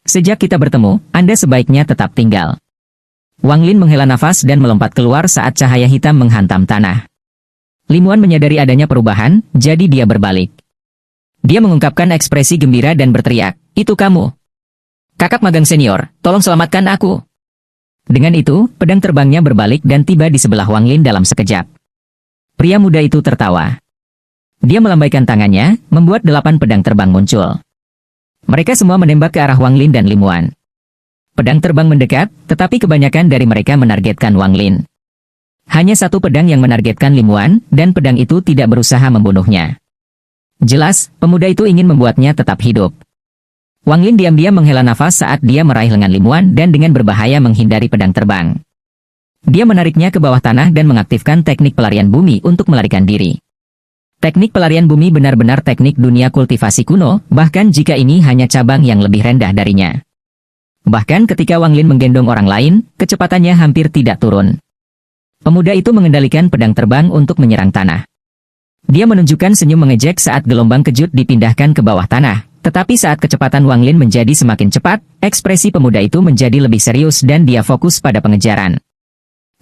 Sejak kita bertemu, Anda sebaiknya tetap tinggal. Wang Lin menghela nafas dan melompat keluar saat cahaya hitam menghantam tanah. Limuan menyadari adanya perubahan, jadi dia berbalik. Dia mengungkapkan ekspresi gembira dan berteriak, "Itu kamu! Kakak magang senior, tolong selamatkan aku!" Dengan itu, pedang terbangnya berbalik dan tiba di sebelah Wang Lin dalam sekejap. Pria muda itu tertawa. Dia melambaikan tangannya, membuat 8 pedang terbang muncul. Mereka semua menembak ke arah Wang Lin dan Limuan. Pedang terbang mendekat, tetapi kebanyakan dari mereka menargetkan Wang Lin. Hanya satu pedang yang menargetkan Lim Wan, dan pedang itu tidak berusaha membunuhnya. Jelas, pemuda itu ingin membuatnya tetap hidup. Wang Lin diam-diam menghela nafas saat dia meraih lengan Lim Wan dan dengan berbahaya menghindari pedang terbang. Dia menariknya ke bawah tanah dan mengaktifkan teknik pelarian bumi untuk melarikan diri. Teknik pelarian bumi benar-benar teknik dunia kultivasi kuno, bahkan jika ini hanya cabang yang lebih rendah darinya. Bahkan ketika Wang Lin menggendong orang lain, kecepatannya hampir tidak turun. Pemuda itu mengendalikan pedang terbang untuk menyerang tanah. Dia menunjukkan senyum mengejek saat gelombang kejut dipindahkan ke bawah tanah, tetapi saat kecepatan Wang Lin menjadi semakin cepat, ekspresi pemuda itu menjadi lebih serius dan dia fokus pada pengejaran.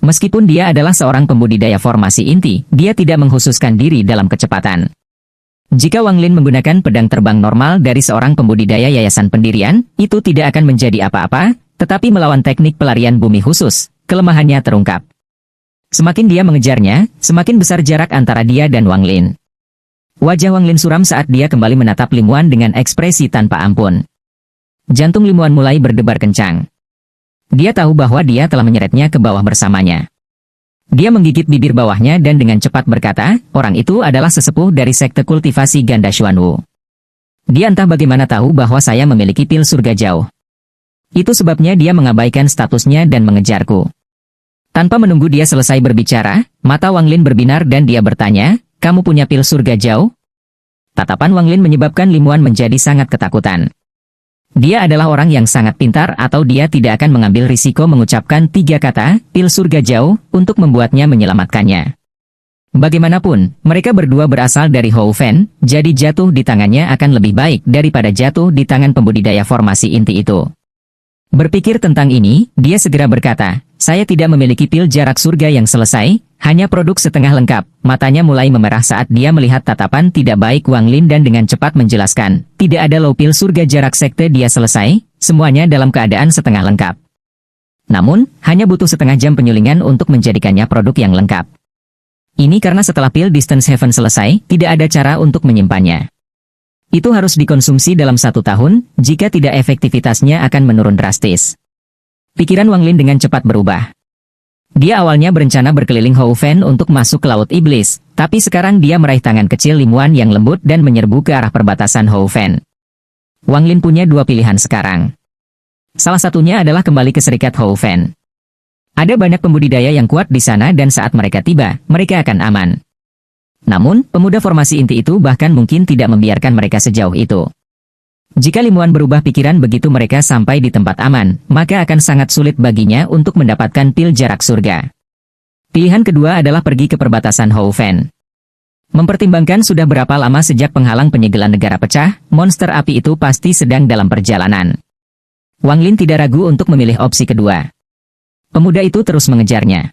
Meskipun dia adalah seorang pembudidaya formasi inti, dia tidak mengkhususkan diri dalam kecepatan. Jika Wang Lin menggunakan pedang terbang normal dari seorang pembudidaya yayasan pendirian, itu tidak akan menjadi apa-apa, tetapi melawan teknik pelarian bumi khusus, kelemahannya terungkap. Semakin dia mengejarnya, semakin besar jarak antara dia dan Wang Lin. Wajah Wang Lin suram saat dia kembali menatap Lim Wan dengan ekspresi tanpa ampun. Jantung Lim Wan mulai berdebar kencang. Dia tahu bahwa dia telah menyeretnya ke bawah bersamanya. Dia menggigit bibir bawahnya dan dengan cepat berkata, orang itu adalah sesepuh dari sekte kultivasi ganda Xuanwu. Dia entah bagaimana tahu bahwa saya memiliki pil surga jauh. Itu sebabnya dia mengabaikan statusnya dan mengejarku. Tanpa menunggu dia selesai berbicara, mata Wang Lin berbinar dan dia bertanya, kamu punya pil surga jauh? Tatapan Wang Lin menyebabkan Lim Wan menjadi sangat ketakutan. Dia adalah orang yang sangat pintar atau dia tidak akan mengambil risiko mengucapkan 3 kata, pil surga jauh, untuk membuatnya menyelamatkannya. Bagaimanapun, mereka berdua berasal dari Hou Fen, jadi jatuh di tangannya akan lebih baik daripada jatuh di tangan pembudidaya formasi inti itu. Berpikir tentang ini, dia segera berkata, saya tidak memiliki pil jarak surga yang selesai, hanya produk setengah lengkap. Matanya mulai memerah saat dia melihat tatapan tidak baik Wang Lin dan dengan cepat menjelaskan, tidak ada low pil surga jarak sekte dia selesai, semuanya dalam keadaan setengah lengkap. Namun, hanya butuh setengah jam penyulingan untuk menjadikannya produk yang lengkap. Ini karena setelah pil Distance Heaven selesai, tidak ada cara untuk menyimpannya. Itu harus dikonsumsi dalam 1 tahun, jika tidak efektivitasnya akan menurun drastis. Pikiran Wang Lin dengan cepat berubah. Dia awalnya berencana berkeliling Hou Fen untuk masuk ke Laut Iblis, tapi sekarang dia meraih tangan kecil Lim Wan yang lembut dan menyerbu ke arah perbatasan Hou Fen. Wang Lin punya 2 pilihan sekarang. Salah satunya adalah kembali ke Serikat Hou Fen. Ada banyak pembudidaya yang kuat di sana dan saat mereka tiba, mereka akan aman. Namun, pemuda formasi inti itu bahkan mungkin tidak membiarkan mereka sejauh itu. Jika Lim Wan berubah pikiran begitu mereka sampai di tempat aman, maka akan sangat sulit baginya untuk mendapatkan pil jarak surga. Pilihan kedua adalah pergi ke perbatasan Hou Fen. Mempertimbangkan sudah berapa lama sejak penghalang penyegelan negara pecah, monster api itu pasti sedang dalam perjalanan. Wang Lin tidak ragu untuk memilih opsi kedua. Pemuda itu terus mengejarnya.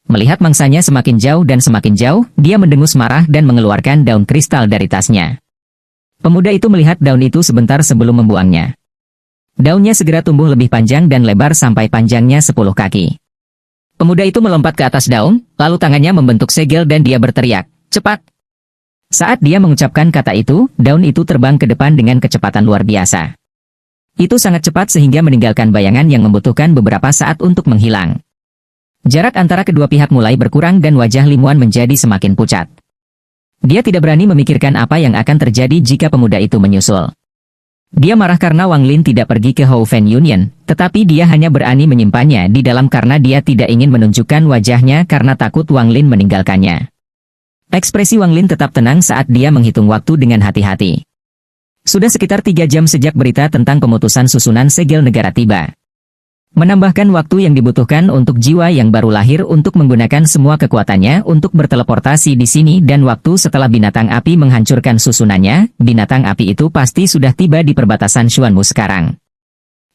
Melihat mangsanya semakin jauh dan semakin jauh, dia mendengus marah dan mengeluarkan daun kristal dari tasnya. Pemuda itu melihat daun itu sebentar sebelum membuangnya. Daunnya segera tumbuh lebih panjang dan lebar sampai panjangnya 10 kaki. Pemuda itu melompat ke atas daun, lalu tangannya membentuk segel dan dia berteriak, cepat! Saat dia mengucapkan kata itu, daun itu terbang ke depan dengan kecepatan luar biasa. Itu sangat cepat sehingga meninggalkan bayangan yang membutuhkan beberapa saat untuk menghilang. Jarak antara kedua pihak mulai berkurang dan wajah Lim Wan menjadi semakin pucat. Dia tidak berani memikirkan apa yang akan terjadi jika pemuda itu menyusul. Dia marah karena Wang Lin tidak pergi ke Hou Fen Union, tetapi dia hanya berani menyimpannya di dalam karena dia tidak ingin menunjukkan wajahnya karena takut Wang Lin meninggalkannya. Ekspresi Wang Lin tetap tenang saat dia menghitung waktu dengan hati-hati. Sudah sekitar 3 jam sejak berita tentang pemutusan susunan segel negara tiba. Menambahkan waktu yang dibutuhkan untuk jiwa yang baru lahir untuk menggunakan semua kekuatannya untuk berteleportasi di sini dan waktu setelah binatang api menghancurkan susunannya, binatang api itu pasti sudah tiba di perbatasan Xuanwu sekarang.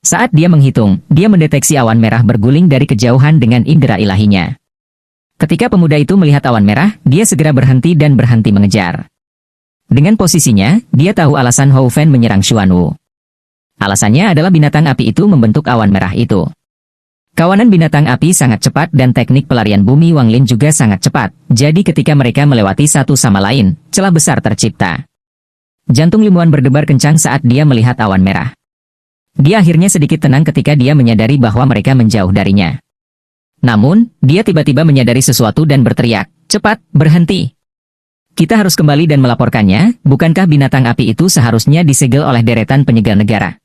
Saat dia menghitung, dia mendeteksi awan merah berguling dari kejauhan dengan indera ilahinya. Ketika pemuda itu melihat awan merah, dia segera berhenti dan berhenti mengejar. Dengan posisinya, dia tahu alasan Hou Fen menyerang Xuanwu. Alasannya adalah binatang api itu membentuk awan merah itu. Kawanan binatang api sangat cepat dan teknik pelarian bumi Wang Lin juga sangat cepat, jadi ketika mereka melewati satu sama lain, celah besar tercipta. Jantung Lim Wan berdebar kencang saat dia melihat awan merah. Dia akhirnya sedikit tenang ketika dia menyadari bahwa mereka menjauh darinya. Namun, dia tiba-tiba menyadari sesuatu dan berteriak, "Cepat, berhenti! Kita harus kembali dan melaporkannya, bukankah binatang api itu seharusnya disegel oleh deretan penyegal negara?"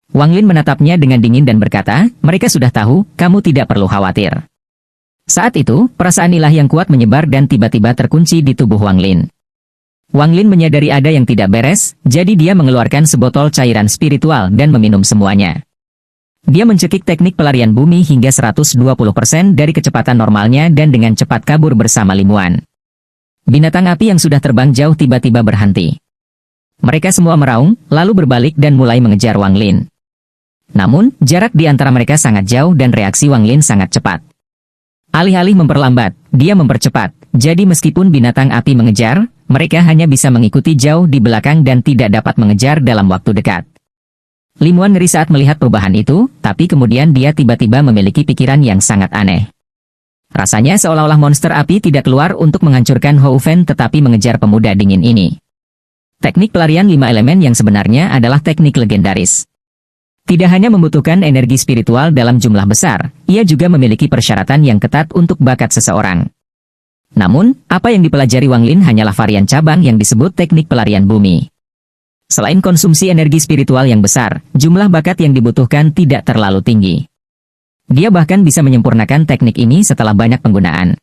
Wang Lin menatapnya dengan dingin dan berkata, "Mereka sudah tahu, kamu tidak perlu khawatir." Saat itu, perasaan ilahi yang kuat menyebar dan tiba-tiba terkunci di tubuh Wang Lin. Wang Lin menyadari ada yang tidak beres, jadi dia mengeluarkan sebotol cairan spiritual dan meminum semuanya. Dia mencekik teknik pelarian bumi hingga 120% dari kecepatan normalnya dan dengan cepat kabur bersama Limuan. Binatang api yang sudah terbang jauh tiba-tiba berhenti. Mereka semua meraung, lalu berbalik dan mulai mengejar Wang Lin. Namun, jarak di antara mereka sangat jauh dan reaksi Wang Lin sangat cepat. Alih-alih memperlambat, dia mempercepat, jadi meskipun binatang api mengejar, mereka hanya bisa mengikuti jauh di belakang dan tidak dapat mengejar dalam waktu dekat. Limuan ngeri saat melihat perubahan itu, tapi kemudian dia tiba-tiba memiliki pikiran yang sangat aneh. Rasanya seolah-olah monster api tidak keluar untuk menghancurkan Hou Fen tetapi mengejar pemuda dingin ini. Teknik pelarian 5 elemen yang sebenarnya adalah teknik legendaris. Tidak hanya membutuhkan energi spiritual dalam jumlah besar, ia juga memiliki persyaratan yang ketat untuk bakat seseorang. Namun, apa yang dipelajari Wang Lin hanyalah varian cabang yang disebut teknik pelarian bumi. Selain konsumsi energi spiritual yang besar, jumlah bakat yang dibutuhkan tidak terlalu tinggi. Dia bahkan bisa menyempurnakan teknik ini setelah banyak penggunaan.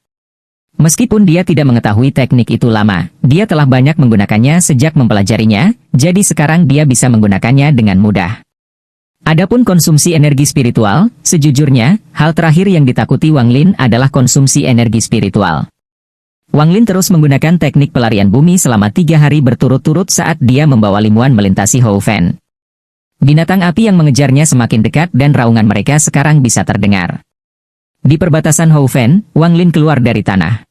Meskipun dia tidak mengetahui teknik itu lama, dia telah banyak menggunakannya sejak mempelajarinya, jadi sekarang dia bisa menggunakannya dengan mudah. Adapun konsumsi energi spiritual, sejujurnya, hal terakhir yang ditakuti Wang Lin adalah konsumsi energi spiritual. Wang Lin terus menggunakan teknik pelarian bumi selama 3 hari berturut-turut saat dia membawa Limuan melintasi Hou Fen. Binatang api yang mengejarnya semakin dekat dan raungan mereka sekarang bisa terdengar. Di perbatasan Hou Fen, Wang Lin keluar dari tanah.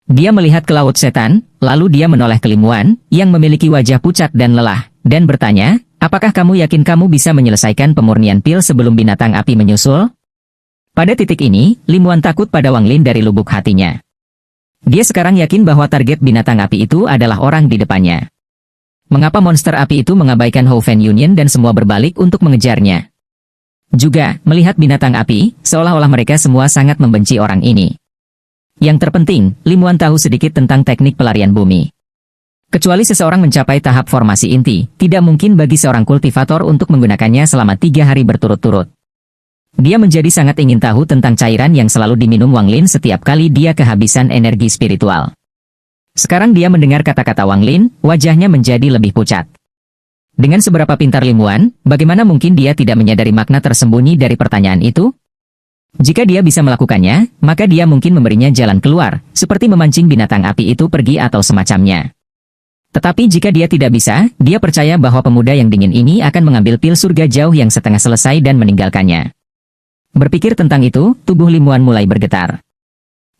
Dia melihat ke Laut Setan, lalu dia menoleh ke Limuan, yang memiliki wajah pucat dan lelah, dan bertanya, "Apakah kamu yakin kamu bisa menyelesaikan pemurnian pil sebelum binatang api menyusul?" Pada titik ini, Limuan takut pada Wang Lin dari lubuk hatinya. Dia sekarang yakin bahwa target binatang api itu adalah orang di depannya. Mengapa monster api itu mengabaikan Hou Fen Union dan semua berbalik untuk mengejarnya? Juga, melihat binatang api, seolah-olah mereka semua sangat membenci orang ini. Yang terpenting, Limuan tahu sedikit tentang teknik pelarian bumi. Kecuali seseorang mencapai tahap formasi inti, tidak mungkin bagi seorang kultivator untuk menggunakannya selama 3 hari berturut-turut. Dia menjadi sangat ingin tahu tentang cairan yang selalu diminum Wang Lin setiap kali dia kehabisan energi spiritual. Sekarang dia mendengar kata-kata Wang Lin, wajahnya menjadi lebih pucat. Dengan seberapa pintar Limuan, bagaimana mungkin dia tidak menyadari makna tersembunyi dari pertanyaan itu? Jika dia bisa melakukannya, maka dia mungkin memberinya jalan keluar, seperti memancing binatang api itu pergi atau semacamnya. Tetapi jika dia tidak bisa, dia percaya bahwa pemuda yang dingin ini akan mengambil pil surga jauh yang setengah selesai dan meninggalkannya. Berpikir tentang itu, tubuh Limuan mulai bergetar.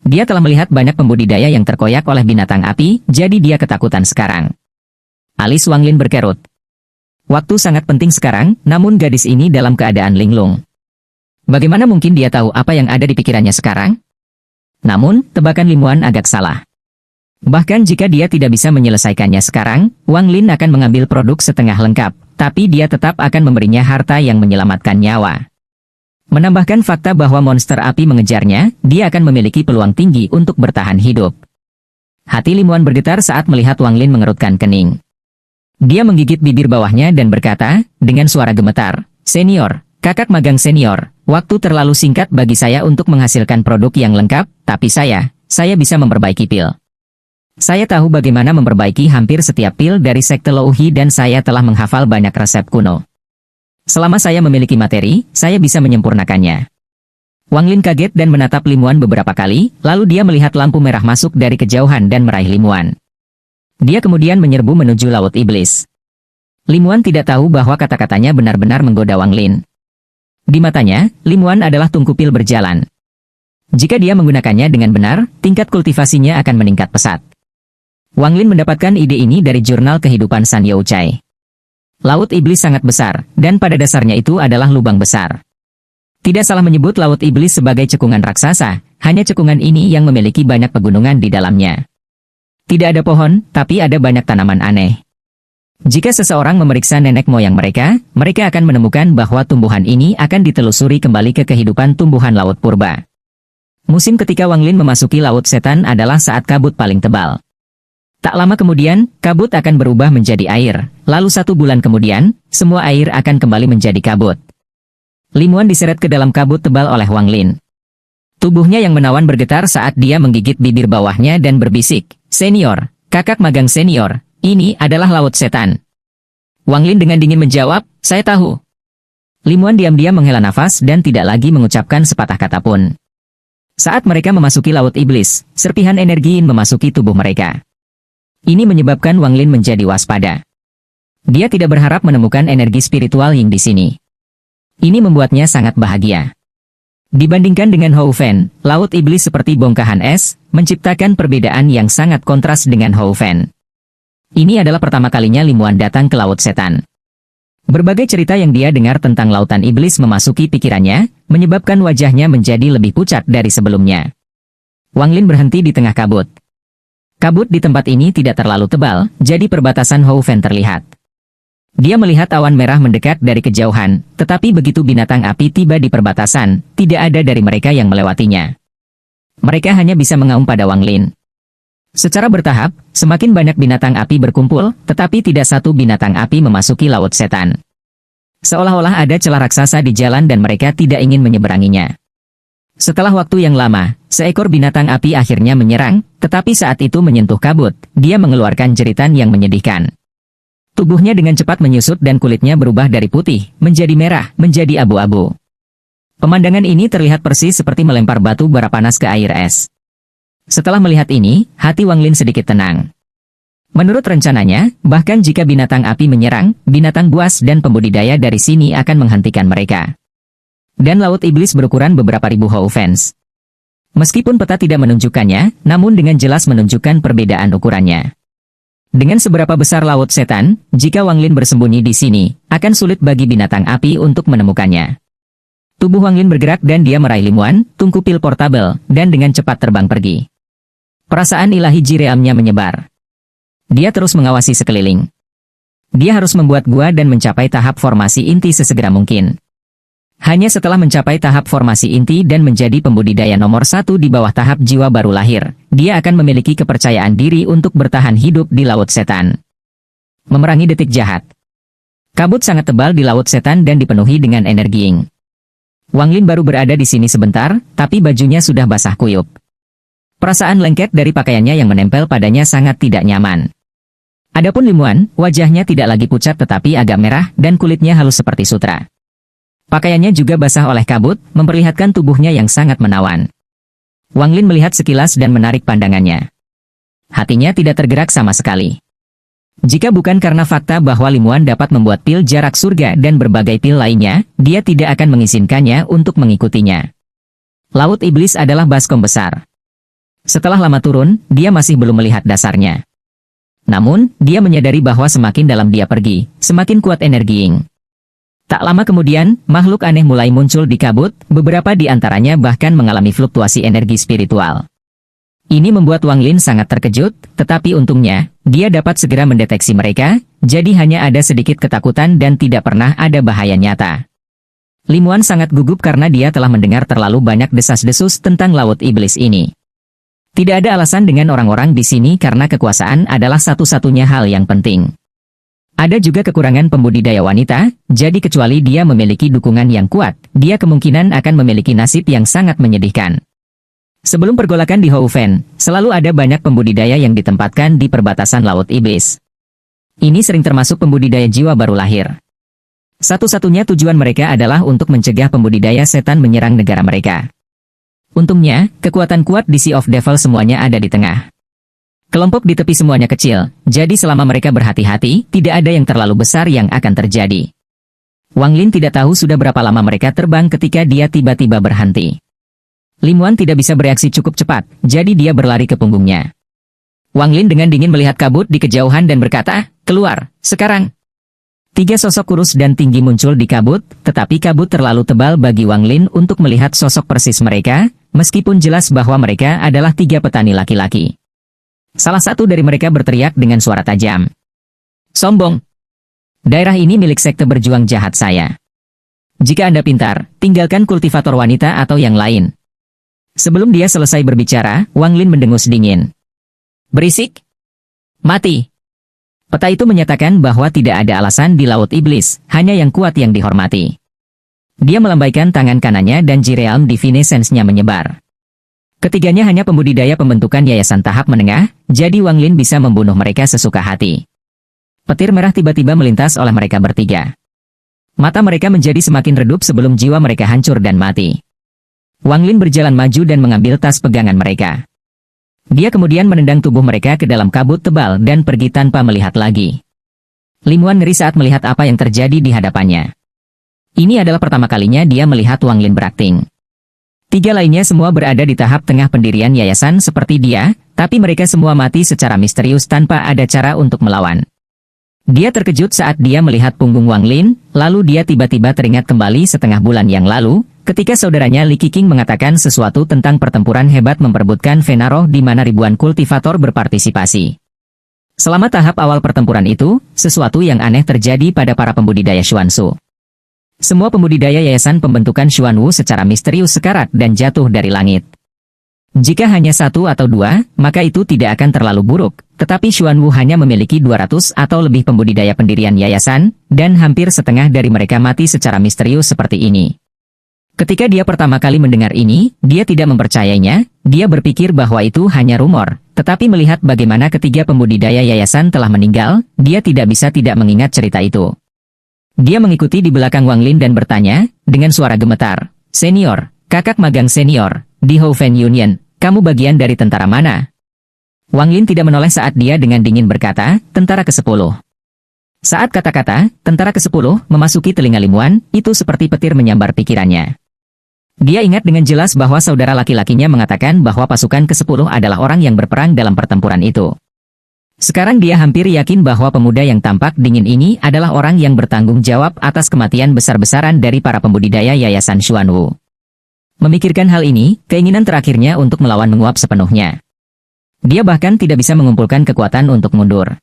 Dia telah melihat banyak pembudidaya yang terkoyak oleh binatang api, jadi dia ketakutan sekarang. Alis Wang Lin berkerut. Waktu sangat penting sekarang, namun gadis ini dalam keadaan linglung. Bagaimana mungkin dia tahu apa yang ada di pikirannya sekarang? Namun, tebakan Limuan agak salah. Bahkan jika dia tidak bisa menyelesaikannya sekarang, Wang Lin akan mengambil produk setengah lengkap, tapi dia tetap akan memberinya harta yang menyelamatkan nyawa. Menambahkan fakta bahwa monster api mengejarnya, dia akan memiliki peluang tinggi untuk bertahan hidup. Hati Limuan bergetar saat melihat Wang Lin mengerutkan kening. Dia menggigit bibir bawahnya dan berkata, dengan suara gemetar, "Senior, kakak magang senior, waktu terlalu singkat bagi saya untuk menghasilkan produk yang lengkap, tapi saya bisa memperbaiki pil. Saya tahu bagaimana memperbaiki hampir setiap pil dari sekte Louhi dan saya telah menghafal banyak resep kuno. Selama saya memiliki materi, saya bisa menyempurnakannya." Wang Lin kaget dan menatap Limuan beberapa kali, lalu dia melihat lampu merah masuk dari kejauhan dan meraih Limuan. Dia kemudian menyerbu menuju Laut Iblis. Limuan tidak tahu bahwa kata-katanya benar-benar menggoda Wang Lin. Di matanya, Limuan adalah tungku pil berjalan. Jika dia menggunakannya dengan benar, tingkat kultivasinya akan meningkat pesat. Wang Lin mendapatkan ide ini dari jurnal kehidupan San Youchai. Laut Iblis sangat besar, dan pada dasarnya itu adalah lubang besar. Tidak salah menyebut Laut Iblis sebagai cekungan raksasa, hanya cekungan ini yang memiliki banyak pegunungan di dalamnya. Tidak ada pohon, tapi ada banyak tanaman aneh. Jika seseorang memeriksa nenek moyang mereka akan menemukan bahwa tumbuhan ini akan ditelusuri kembali ke kehidupan tumbuhan laut purba. Musim ketika Wang Lin memasuki Laut Setan adalah saat kabut paling tebal. Tak lama kemudian, kabut akan berubah menjadi air. Lalu 1 bulan kemudian, semua air akan kembali menjadi kabut. Limuan diseret ke dalam kabut tebal oleh Wang Lin. Tubuhnya yang menawan bergetar saat dia menggigit bibir bawahnya dan berbisik, "Senior, kakak magang senior, ini adalah Laut Setan." Wang Lin dengan dingin menjawab, "Saya tahu." Limuan diam-diam menghela nafas dan tidak lagi mengucapkan sepatah kata pun. Saat mereka memasuki Laut Iblis, serpihan energi Yin memasuki tubuh mereka. Ini menyebabkan Wang Lin menjadi waspada. Dia tidak berharap menemukan energi spiritual Yin di sini. Ini membuatnya sangat bahagia. Dibandingkan dengan Hou Fan, Laut Iblis seperti bongkahan es, menciptakan perbedaan yang sangat kontras dengan Hou Fan. Ini adalah pertama kalinya Limuan datang ke Laut Setan. Berbagai cerita yang dia dengar tentang Lautan Iblis memasuki pikirannya, menyebabkan wajahnya menjadi lebih pucat dari sebelumnya. Wang Lin berhenti di tengah kabut. Kabut di tempat ini tidak terlalu tebal, jadi perbatasan Hou Fan terlihat. Dia melihat awan merah mendekat dari kejauhan, tetapi begitu binatang api tiba di perbatasan, tidak ada dari mereka yang melewatinya. Mereka hanya bisa mengaum pada Wang Lin. Secara bertahap, semakin banyak binatang api berkumpul, tetapi tidak satu binatang api memasuki Laut Setan. Seolah-olah ada celah raksasa di jalan dan mereka tidak ingin menyeberanginya. Setelah waktu yang lama, seekor binatang api akhirnya menyerang, tetapi saat itu menyentuh kabut, dia mengeluarkan jeritan yang menyedihkan. Tubuhnya dengan cepat menyusut dan kulitnya berubah dari putih, menjadi merah, menjadi abu-abu. Pemandangan ini terlihat persis seperti melempar batu bara panas ke air es. Setelah melihat ini, hati Wang Lin sedikit tenang. Menurut rencananya, bahkan jika binatang api menyerang, binatang buas dan pembudidaya dari sini akan menghentikan mereka. Dan Laut Iblis berukuran beberapa ribu Hou Fans. Meskipun peta tidak menunjukkannya, namun dengan jelas menunjukkan perbedaan ukurannya. Dengan seberapa besar Laut Setan, jika Wang Lin bersembunyi di sini, akan sulit bagi binatang api untuk menemukannya. Tubuh Wang Lin bergerak dan dia meraih limuan, tungku pil portabel, dan dengan cepat terbang pergi. Perasaan ilahi Jireamnya menyebar. Dia terus mengawasi sekeliling. Dia harus membuat gua dan mencapai tahap formasi inti sesegera mungkin. Hanya setelah mencapai tahap formasi inti dan menjadi pembudidaya nomor 1 di bawah tahap jiwa baru lahir, dia akan memiliki kepercayaan diri untuk bertahan hidup di Laut Setan. Memerangi detik jahat. Kabut sangat tebal di Laut Setan dan dipenuhi dengan energi Ying. Wang Lin baru berada di sini sebentar, tapi bajunya sudah basah kuyup. Perasaan lengket dari pakaiannya yang menempel padanya sangat tidak nyaman. Adapun Limuan, wajahnya tidak lagi pucat tetapi agak merah dan kulitnya halus seperti sutra. Pakaiannya juga basah oleh kabut, memperlihatkan tubuhnya yang sangat menawan. Wang Lin melihat sekilas dan menarik pandangannya. Hatinya tidak tergerak sama sekali. Jika bukan karena fakta bahwa Limuan dapat membuat pil jarak surga dan berbagai pil lainnya, dia tidak akan mengizinkannya untuk mengikutinya. Laut Iblis adalah baskom besar. Setelah lama turun, dia masih belum melihat dasarnya. Namun, dia menyadari bahwa semakin dalam dia pergi, semakin kuat energi Ying. Tak lama kemudian, makhluk aneh mulai muncul di kabut, beberapa di antaranya bahkan mengalami fluktuasi energi spiritual. Ini membuat Wang Lin sangat terkejut, tetapi untungnya, dia dapat segera mendeteksi mereka, jadi hanya ada sedikit ketakutan dan tidak pernah ada bahaya nyata. Limuan sangat gugup karena dia telah mendengar terlalu banyak desas-desus tentang Laut Iblis ini. Tidak ada alasan dengan orang-orang di sini karena kekuasaan adalah satu-satunya hal yang penting. Ada juga kekurangan pembudidaya wanita, jadi kecuali dia memiliki dukungan yang kuat, dia kemungkinan akan memiliki nasib yang sangat menyedihkan. Sebelum pergolakan di Hou Fan, selalu ada banyak pembudidaya yang ditempatkan di perbatasan Laut Iblis. Ini sering termasuk pembudidaya jiwa baru lahir. Satu-satunya tujuan mereka adalah untuk mencegah pembudidaya setan menyerang negara mereka. Untungnya, kekuatan kuat di Sea of Devil semuanya ada di tengah. Kelompok di tepi semuanya kecil, jadi selama mereka berhati-hati, tidak ada yang terlalu besar yang akan terjadi. Wang Lin tidak tahu sudah berapa lama mereka terbang ketika dia tiba-tiba berhenti. Limuan tidak bisa bereaksi cukup cepat, jadi dia berlari ke punggungnya. Wang Lin dengan dingin melihat kabut di kejauhan dan berkata, "Keluar, sekarang." 3 sosok kurus dan tinggi muncul di kabut, tetapi kabut terlalu tebal bagi Wang Lin untuk melihat sosok persis mereka, meskipun jelas bahwa mereka adalah 3 petani laki-laki. Salah satu dari mereka berteriak dengan suara tajam. "Sombong! Daerah ini milik sekte berjuang jahat saya. Jika Anda pintar, tinggalkan kultivator wanita atau yang lain." Sebelum dia selesai berbicara, Wang Lin mendengus dingin. Berisik! Mati! Peta itu menyatakan bahwa tidak ada alasan di Laut Iblis, hanya yang kuat yang dihormati. Dia melambaikan tangan kanannya dan Jirealm Divinescence-nya menyebar. Ketiganya hanya pembudidaya pembentukan yayasan tahap menengah, jadi Wang Lin bisa membunuh mereka sesuka hati. Petir merah tiba-tiba melintas oleh mereka bertiga. Mata mereka menjadi semakin redup sebelum jiwa mereka hancur dan mati. Wang Lin berjalan maju dan mengambil tas pegangan mereka. Dia kemudian menendang tubuh mereka ke dalam kabut tebal dan pergi tanpa melihat lagi. Limuan ngeri saat melihat apa yang terjadi di hadapannya. Ini adalah pertama kalinya dia melihat Wang Lin berakting. Tiga lainnya semua berada di tahap tengah pendirian yayasan seperti dia, tapi mereka semua mati secara misterius tanpa ada cara untuk melawan. Dia terkejut saat dia melihat punggung Wang Lin, lalu dia tiba-tiba teringat kembali setengah bulan yang lalu, ketika saudaranya Li Qiqing mengatakan sesuatu tentang pertempuran hebat memperebutkan Vena Roh di mana ribuan kultivator berpartisipasi. Selama tahap awal pertempuran itu, sesuatu yang aneh terjadi pada para pembudidaya Xuanzu. Semua pembudidaya yayasan pembentukan Xuanwu secara misterius sekarat dan jatuh dari langit. Jika hanya satu atau dua, maka itu tidak akan terlalu buruk, tetapi Xuanwu hanya memiliki 200 atau lebih pembudidaya pendirian yayasan, dan hampir setengah dari mereka mati secara misterius seperti ini. Ketika dia pertama kali mendengar ini, dia tidak mempercayainya, dia berpikir bahwa itu hanya rumor, tetapi melihat bagaimana ketiga pembudidaya yayasan telah meninggal, dia tidak bisa tidak mengingat cerita itu. Dia mengikuti di belakang Wang Lin dan bertanya, dengan suara gemetar, "Senior, kakak magang senior, di Houfen Union, kamu bagian dari tentara mana?" Wang Lin tidak menoleh saat dia dengan dingin berkata, "Tentara ke-10. Saat kata-kata, tentara ke-10, memasuki telinga Limuan, itu seperti petir menyambar pikirannya. Dia ingat dengan jelas bahwa saudara laki-lakinya mengatakan bahwa pasukan ke-10 adalah orang yang berperang dalam pertempuran itu. Sekarang dia hampir yakin bahwa pemuda yang tampak dingin ini adalah orang yang bertanggung jawab atas kematian besar-besaran dari para pembudidaya yayasan Xuanwu. Memikirkan hal ini, keinginan terakhirnya untuk melawan menguap sepenuhnya. Dia bahkan tidak bisa mengumpulkan kekuatan untuk mundur.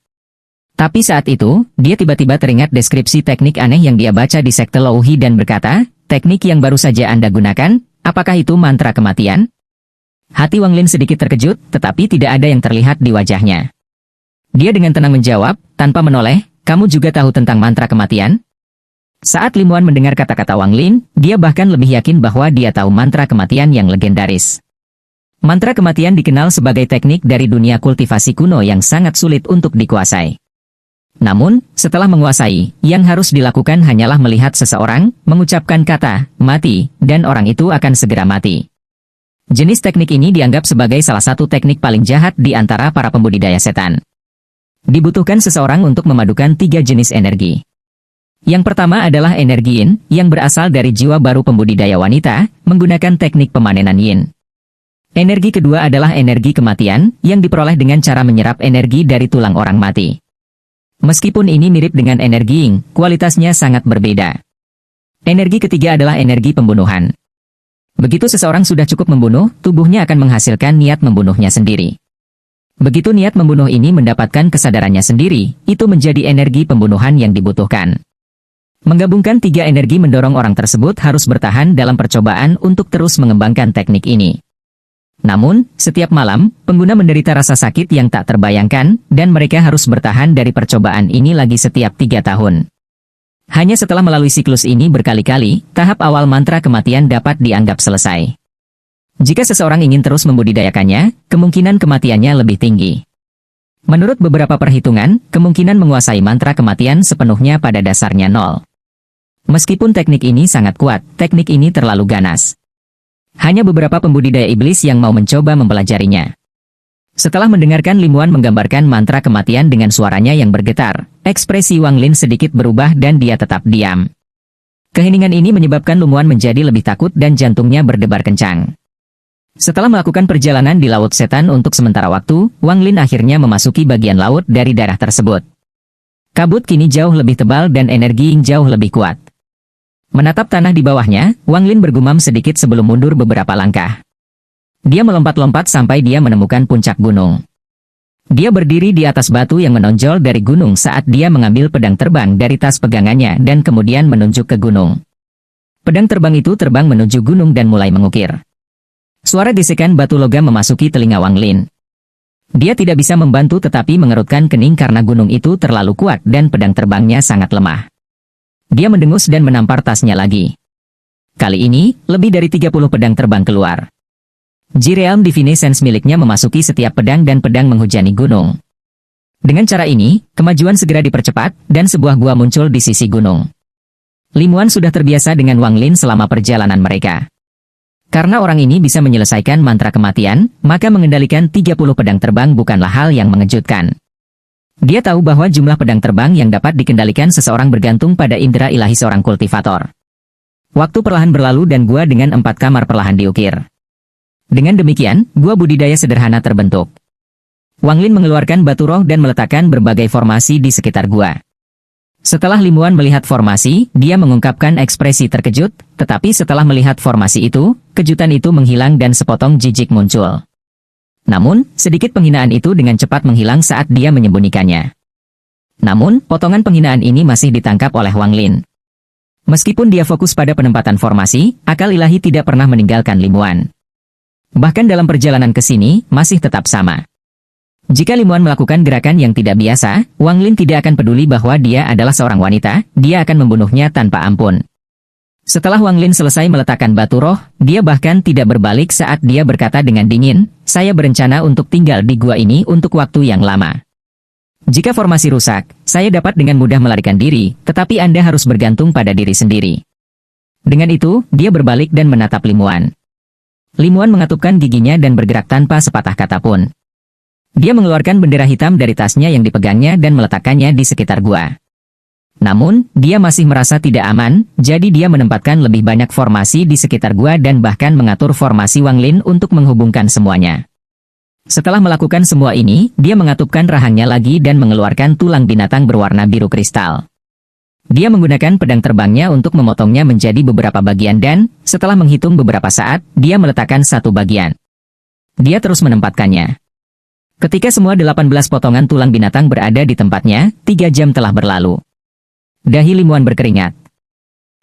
Tapi saat itu, dia tiba-tiba teringat deskripsi teknik aneh yang dia baca di sekte Louhi dan berkata, "Teknik yang baru saja Anda gunakan, apakah itu mantra kematian?" Hati Wang Lin sedikit terkejut, tetapi tidak ada yang terlihat di wajahnya. Dia dengan tenang menjawab, tanpa menoleh, "Kamu juga tahu tentang mantra kematian?" Saat Limuan mendengar kata-kata Wang Lin, dia bahkan lebih yakin bahwa dia tahu mantra kematian yang legendaris. Mantra kematian dikenal sebagai teknik dari dunia kultivasi kuno yang sangat sulit untuk dikuasai. Namun, setelah menguasai, yang harus dilakukan hanyalah melihat seseorang, mengucapkan kata, "mati," dan orang itu akan segera mati. Jenis teknik ini dianggap sebagai salah satu teknik paling jahat di antara para pembudidaya setan. Dibutuhkan seseorang untuk memadukan 3 jenis energi. Yang pertama adalah energi yin, yang berasal dari jiwa baru pembudidaya wanita, menggunakan teknik pemanenan yin. Energi kedua adalah energi kematian, yang diperoleh dengan cara menyerap energi dari tulang orang mati. Meskipun ini mirip dengan energi yin, kualitasnya sangat berbeda. Energi ketiga adalah energi pembunuhan. Begitu seseorang sudah cukup membunuh, tubuhnya akan menghasilkan niat membunuhnya sendiri. Begitu niat membunuh ini mendapatkan kesadarannya sendiri, itu menjadi energi pembunuhan yang dibutuhkan. Menggabungkan 3 energi mendorong orang tersebut harus bertahan dalam percobaan untuk terus mengembangkan teknik ini. Namun, setiap malam, pengguna menderita rasa sakit yang tak terbayangkan, dan mereka harus bertahan dari percobaan ini lagi setiap 3 tahun. Hanya setelah melalui siklus ini berkali-kali, tahap awal mantra kematian dapat dianggap selesai. Jika seseorang ingin terus membudidayakannya, kemungkinan kematiannya lebih tinggi. Menurut beberapa perhitungan, kemungkinan menguasai mantra kematian sepenuhnya pada dasarnya 0. Meskipun teknik ini sangat kuat, teknik ini terlalu ganas. Hanya beberapa pembudidaya iblis yang mau mencoba mempelajarinya. Setelah mendengarkan Limuan menggambarkan mantra kematian dengan suaranya yang bergetar, ekspresi Wang Lin sedikit berubah dan dia tetap diam. Keheningan ini menyebabkan Limuan menjadi lebih takut dan jantungnya berdebar kencang. Setelah melakukan perjalanan di Laut Setan untuk sementara waktu, Wang Lin akhirnya memasuki bagian laut dari daerah tersebut. Kabut kini jauh lebih tebal dan energi Ying jauh lebih kuat. Menatap tanah di bawahnya, Wang Lin bergumam sedikit sebelum mundur beberapa langkah. Dia melompat-lompat sampai dia menemukan puncak gunung. Dia berdiri di atas batu yang menonjol dari gunung saat dia mengambil pedang terbang dari tas pegangannya dan kemudian menunjuk ke gunung. Pedang terbang itu terbang menuju gunung dan mulai mengukir. Suara gesekan batu logam memasuki telinga Wang Lin. Dia tidak bisa membantu tetapi mengerutkan kening karena gunung itu terlalu kuat dan pedang terbangnya sangat lemah. Dia mendengus dan menampar tasnya lagi. Kali ini, lebih dari 30 pedang terbang keluar. Ji-Realm Divine Sense miliknya memasuki setiap pedang dan pedang menghujani gunung. Dengan cara ini, kemajuan segera dipercepat, dan sebuah gua muncul di sisi gunung. Limuan sudah terbiasa dengan Wang Lin selama perjalanan mereka. Karena orang ini bisa menyelesaikan mantra kematian, maka mengendalikan 30 pedang terbang bukanlah hal yang mengejutkan. Dia tahu bahwa jumlah pedang terbang yang dapat dikendalikan seseorang bergantung pada indera ilahi seorang kultivator. Waktu perlahan berlalu dan gua dengan 4 kamar perlahan diukir. Dengan demikian, gua budidaya sederhana terbentuk. Wang Lin mengeluarkan batu roh dan meletakkan berbagai formasi di sekitar gua. Setelah Limuan melihat formasi, dia mengungkapkan ekspresi terkejut, tetapi setelah melihat formasi itu, kejutan itu menghilang dan sepotong jijik muncul. Namun, sedikit penghinaan itu dengan cepat menghilang saat dia menyembunyikannya. Namun, potongan penghinaan ini masih ditangkap oleh Wang Lin. Meskipun dia fokus pada penempatan formasi, akal ilahi tidak pernah meninggalkan Limuan. Bahkan dalam perjalanan ke sini, masih tetap sama. Jika Limuan melakukan gerakan yang tidak biasa, Wang Lin tidak akan peduli bahwa dia adalah seorang wanita, dia akan membunuhnya tanpa ampun. Setelah Wang Lin selesai meletakkan batu roh, dia bahkan tidak berbalik saat dia berkata dengan dingin, "Saya berencana untuk tinggal di gua ini untuk waktu yang lama. Jika formasi rusak, saya dapat dengan mudah melarikan diri, tetapi Anda harus bergantung pada diri sendiri." Dengan itu, dia berbalik dan menatap Limuan. Limuan mengatupkan giginya dan bergerak tanpa sepatah kata pun. Dia mengeluarkan bendera hitam dari tasnya yang dipegangnya dan meletakkannya di sekitar gua. Namun, dia masih merasa tidak aman, jadi dia menempatkan lebih banyak formasi di sekitar gua dan bahkan mengatur formasi Wang Lin untuk menghubungkan semuanya. Setelah melakukan semua ini, dia mengatupkan rahangnya lagi dan mengeluarkan tulang binatang berwarna biru kristal. Dia menggunakan pedang terbangnya untuk memotongnya menjadi beberapa bagian dan, setelah menghitung beberapa saat, dia meletakkan satu bagian. Dia terus menempatkannya. Ketika semua 18 potongan tulang binatang berada di tempatnya, 3 jam telah berlalu. Dahi Limuan berkeringat.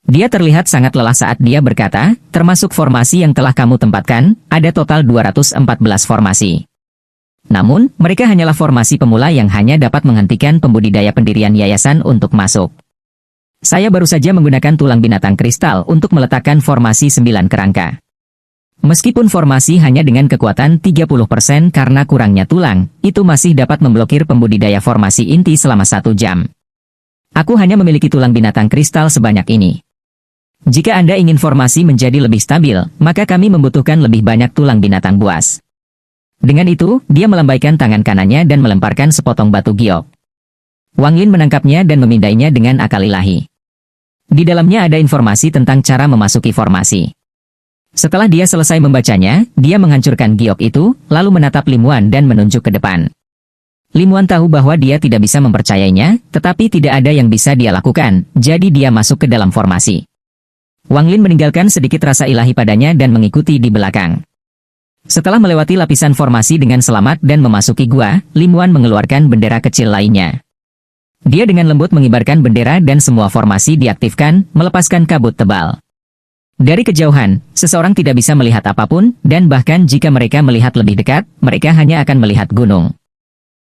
Dia terlihat sangat lelah saat dia berkata, termasuk formasi yang telah kamu tempatkan, ada total 214 formasi. Namun, mereka hanyalah formasi pemula yang hanya dapat menghentikan pembudidaya pendirian yayasan untuk masuk. Saya baru saja menggunakan tulang binatang kristal untuk meletakkan formasi 9 kerangka. Meskipun formasi hanya dengan kekuatan 30% karena kurangnya tulang, itu masih dapat memblokir pembudidaya formasi inti selama 1 jam. Aku hanya memiliki tulang binatang kristal sebanyak ini. Jika Anda ingin formasi menjadi lebih stabil, maka kami membutuhkan lebih banyak tulang binatang buas. Dengan itu, dia melambaikan tangan kanannya dan melemparkan sepotong batu giok. Wang Lin menangkapnya dan memindainya dengan akal ilahi. Di dalamnya ada informasi tentang cara memasuki formasi. Setelah dia selesai membacanya, dia menghancurkan giok itu, lalu menatap Limuan dan menunjuk ke depan. Limuan tahu bahwa dia tidak bisa mempercayainya, tetapi tidak ada yang bisa dia lakukan, jadi dia masuk ke dalam formasi. Wang Lin meninggalkan sedikit rasa ilahi padanya dan mengikuti di belakang. Setelah melewati lapisan formasi dengan selamat dan memasuki gua, Limuan mengeluarkan bendera kecil lainnya. Dia dengan lembut mengibarkan bendera dan semua formasi diaktifkan, melepaskan kabut tebal. Dari kejauhan, seseorang tidak bisa melihat apapun, dan bahkan jika mereka melihat lebih dekat, mereka hanya akan melihat gunung.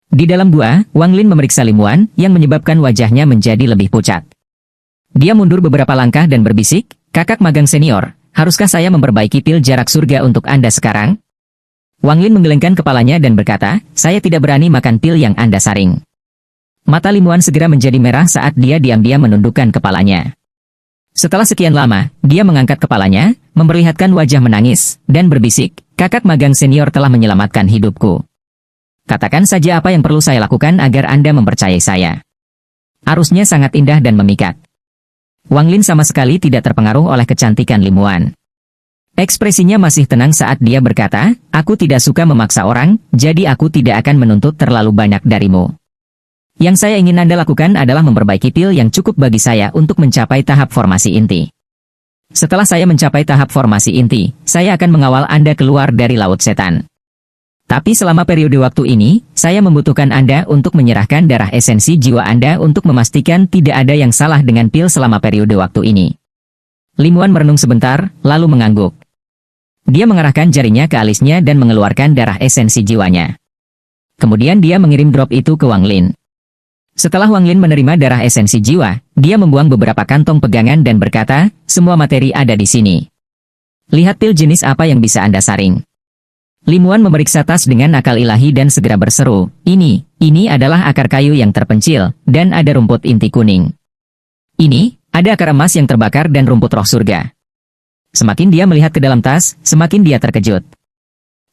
Di dalam gua, Wang Lin memeriksa Limuan, yang menyebabkan wajahnya menjadi lebih pucat. Dia mundur beberapa langkah dan berbisik, "Kakak magang senior, haruskah saya memperbaiki pil jarak surga untuk Anda sekarang?" Wang Lin menggelengkan kepalanya dan berkata, "Saya tidak berani makan pil yang Anda saring." Mata Limuan segera menjadi merah saat dia diam-diam menundukkan kepalanya. Setelah sekian lama, dia mengangkat kepalanya, memperlihatkan wajah menangis, dan berbisik, "Kakak magang senior telah menyelamatkan hidupku. Katakan saja apa yang perlu saya lakukan agar Anda mempercayai saya." Arusnya sangat indah dan memikat. Wang Lin sama sekali tidak terpengaruh oleh kecantikan Limuan. Ekspresinya masih tenang saat dia berkata, "Aku tidak suka memaksa orang, jadi aku tidak akan menuntut terlalu banyak darimu. Yang saya ingin Anda lakukan adalah memperbaiki pil yang cukup bagi saya untuk mencapai tahap formasi inti. Setelah saya mencapai tahap formasi inti, saya akan mengawal Anda keluar dari Laut Setan. Tapi selama periode waktu ini, saya membutuhkan Anda untuk menyerahkan darah esensi jiwa Anda untuk memastikan tidak ada yang salah dengan pil selama periode waktu ini." Limuan merenung sebentar, lalu mengangguk. Dia mengarahkan jarinya ke alisnya dan mengeluarkan darah esensi jiwanya. Kemudian dia mengirim drop itu ke Wang Lin. Setelah Wang Lin menerima darah esensi jiwa, dia membuang beberapa kantong pegangan dan berkata, semua materi ada di sini. Lihat pil jenis apa yang bisa Anda saring. Limuan memeriksa tas dengan akal ilahi dan segera berseru, ini adalah akar kayu yang terpencil, dan ada rumput inti kuning. Ini, ada akar emas yang terbakar dan rumput roh surga. Semakin dia melihat ke dalam tas, semakin dia terkejut.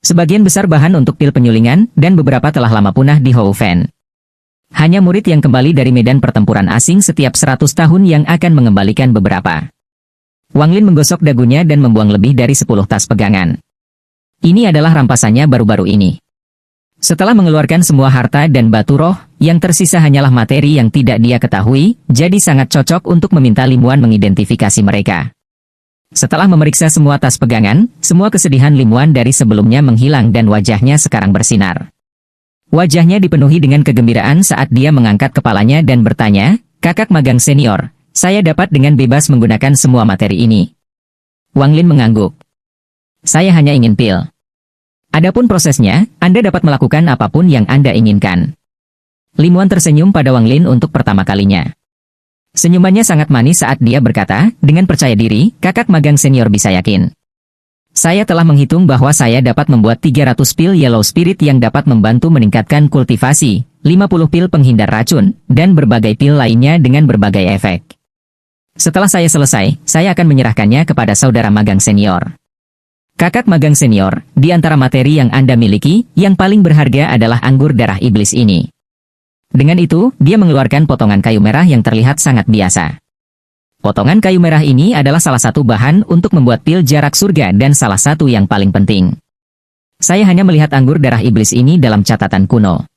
Sebagian besar bahan untuk pil penyulingan, dan beberapa telah lama punah di Houfen. Hanya murid yang kembali dari medan pertempuran asing setiap 100 tahun yang akan mengembalikan beberapa. Wang Lin menggosok dagunya dan membuang lebih dari 10 tas pegangan. Ini adalah rampasannya baru-baru ini. Setelah mengeluarkan semua harta dan batu roh, yang tersisa hanyalah materi yang tidak dia ketahui, jadi sangat cocok untuk meminta Limuan mengidentifikasi mereka. Setelah memeriksa semua tas pegangan, semua kesedihan Limuan dari sebelumnya menghilang dan wajahnya sekarang bersinar. Wajahnya dipenuhi dengan kegembiraan saat dia mengangkat kepalanya dan bertanya, "Kakak magang senior, saya dapat dengan bebas menggunakan semua materi ini." Wang Lin mengangguk. "Saya hanya ingin pil. Adapun prosesnya, Anda dapat melakukan apapun yang Anda inginkan." Limuan tersenyum pada Wang Lin untuk pertama kalinya. Senyumannya sangat manis saat dia berkata, dengan percaya diri, kakak magang senior bisa yakin. Saya telah menghitung bahwa saya dapat membuat 300 pil Yellow Spirit yang dapat membantu meningkatkan kultivasi, 50 pil penghindar racun, dan berbagai pil lainnya dengan berbagai efek. Setelah saya selesai, saya akan menyerahkannya kepada saudara magang senior. Kakak magang senior, di antara materi yang Anda miliki, yang paling berharga adalah anggur darah iblis ini. Dengan itu, dia mengeluarkan potongan kayu merah yang terlihat sangat biasa. Potongan kayu merah ini adalah salah satu bahan untuk membuat pil jarak surga dan salah satu yang paling penting. Saya hanya melihat anggur darah iblis ini dalam catatan kuno.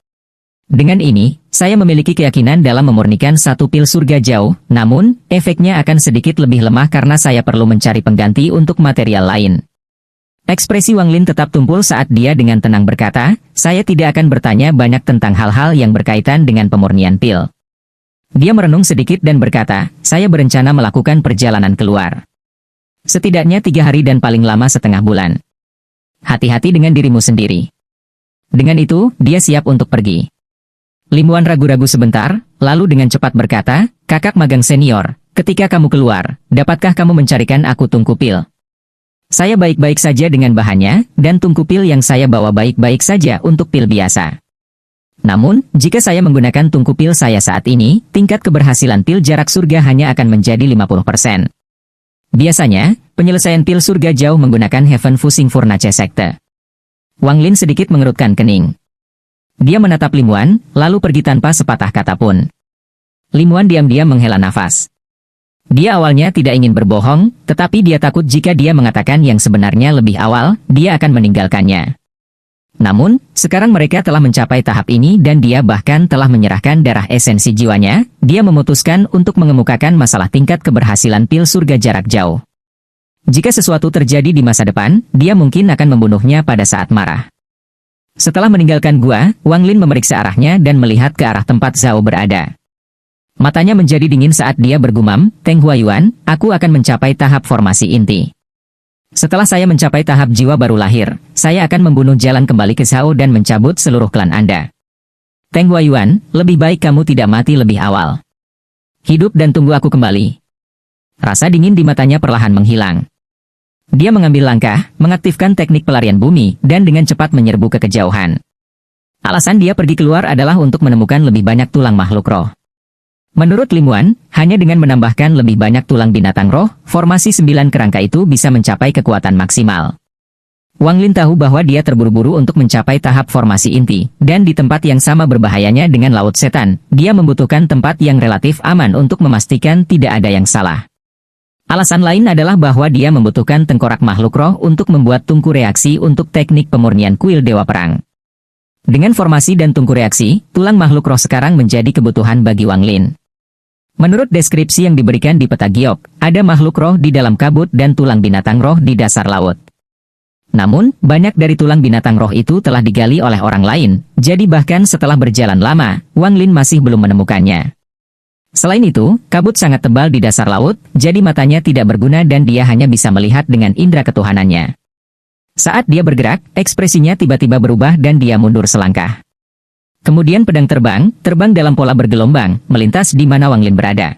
Dengan ini, saya memiliki keyakinan dalam memurnikan satu pil surga jauh, namun, efeknya akan sedikit lebih lemah karena saya perlu mencari pengganti untuk material lain. Ekspresi Wang Lin tetap tumpul saat dia dengan tenang berkata, saya tidak akan bertanya banyak tentang hal-hal yang berkaitan dengan pemurnian pil. Dia merenung sedikit dan berkata, saya berencana melakukan perjalanan keluar. Setidaknya 3 hari dan paling lama setengah bulan. Hati-hati dengan dirimu sendiri. Dengan itu, dia siap untuk pergi. Limuan ragu-ragu sebentar, lalu dengan cepat berkata, kakak magang senior, ketika kamu keluar, dapatkah kamu mencarikan aku tungku pil? Saya baik-baik saja dengan bahannya, dan tungku pil yang saya bawa baik-baik saja untuk pil biasa. Namun, jika saya menggunakan tungku pil saya saat ini, tingkat keberhasilan pil jarak surga hanya akan menjadi 50%. Biasanya, penyelesaian pil surga jauh menggunakan Heaven Fusing Furnace Sekte. Wang Lin sedikit mengerutkan kening. Dia menatap Limuan, lalu pergi tanpa sepatah kata pun. Limuan diam-diam menghela nafas. Dia awalnya tidak ingin berbohong, tetapi dia takut jika dia mengatakan yang sebenarnya lebih awal, dia akan meninggalkannya. Namun, sekarang mereka telah mencapai tahap ini dan dia bahkan telah menyerahkan darah esensi jiwanya, dia memutuskan untuk mengemukakan masalah tingkat keberhasilan pil surga jarak jauh. Jika sesuatu terjadi di masa depan, dia mungkin akan membunuhnya pada saat marah. Setelah meninggalkan gua, Wang Lin memeriksa arahnya dan melihat ke arah tempat Zhao berada. Matanya menjadi dingin saat dia bergumam, Teng Huayuan, aku akan mencapai tahap formasi inti. Setelah saya mencapai tahap jiwa baru lahir, saya akan membunuh jalan kembali ke Zhao dan mencabut seluruh klan Anda. Teng Huayuan, lebih baik kamu tidak mati lebih awal. Hidup dan tunggu aku kembali. Rasa dingin di matanya perlahan menghilang. Dia mengambil langkah, mengaktifkan teknik pelarian bumi, dan dengan cepat menyerbu ke kejauhan. Alasan dia pergi keluar adalah untuk menemukan lebih banyak tulang makhluk roh. Menurut Limuan, hanya dengan menambahkan lebih banyak tulang binatang roh, formasi 9 kerangka itu bisa mencapai kekuatan maksimal. Wang Lin tahu bahwa dia terburu-buru untuk mencapai tahap formasi inti, dan di tempat yang sama berbahayanya dengan Laut Setan, dia membutuhkan tempat yang relatif aman untuk memastikan tidak ada yang salah. Alasan lain adalah bahwa dia membutuhkan tengkorak makhluk roh untuk membuat tungku reaksi untuk teknik pemurnian kuil Dewa Perang. Dengan formasi dan tungku reaksi, tulang makhluk roh sekarang menjadi kebutuhan bagi Wang Lin. Menurut deskripsi yang diberikan di peta giok, ada makhluk roh di dalam kabut dan tulang binatang roh di dasar laut. Namun, banyak dari tulang binatang roh itu telah digali oleh orang lain, jadi bahkan setelah berjalan lama, Wang Lin masih belum menemukannya. Selain itu, kabut sangat tebal di dasar laut, jadi matanya tidak berguna dan dia hanya bisa melihat dengan indera ketuhanannya. Saat dia bergerak, ekspresinya tiba-tiba berubah dan dia mundur selangkah. Kemudian pedang terbang dalam pola bergelombang, melintas di mana Wang Lin berada.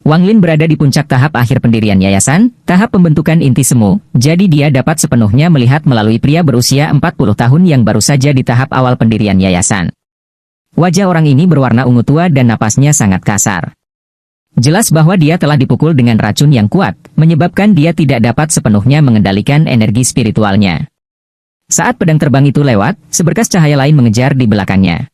Wang Lin berada di puncak tahap akhir pendirian yayasan, tahap pembentukan inti semu, jadi dia dapat sepenuhnya melihat melalui pria berusia 40 tahun yang baru saja di tahap awal pendirian yayasan. Wajah orang ini berwarna ungu tua dan napasnya sangat kasar. Jelas bahwa dia telah dipukul dengan racun yang kuat, menyebabkan dia tidak dapat sepenuhnya mengendalikan energi spiritualnya. Saat pedang terbang itu lewat, seberkas cahaya lain mengejar di belakangnya.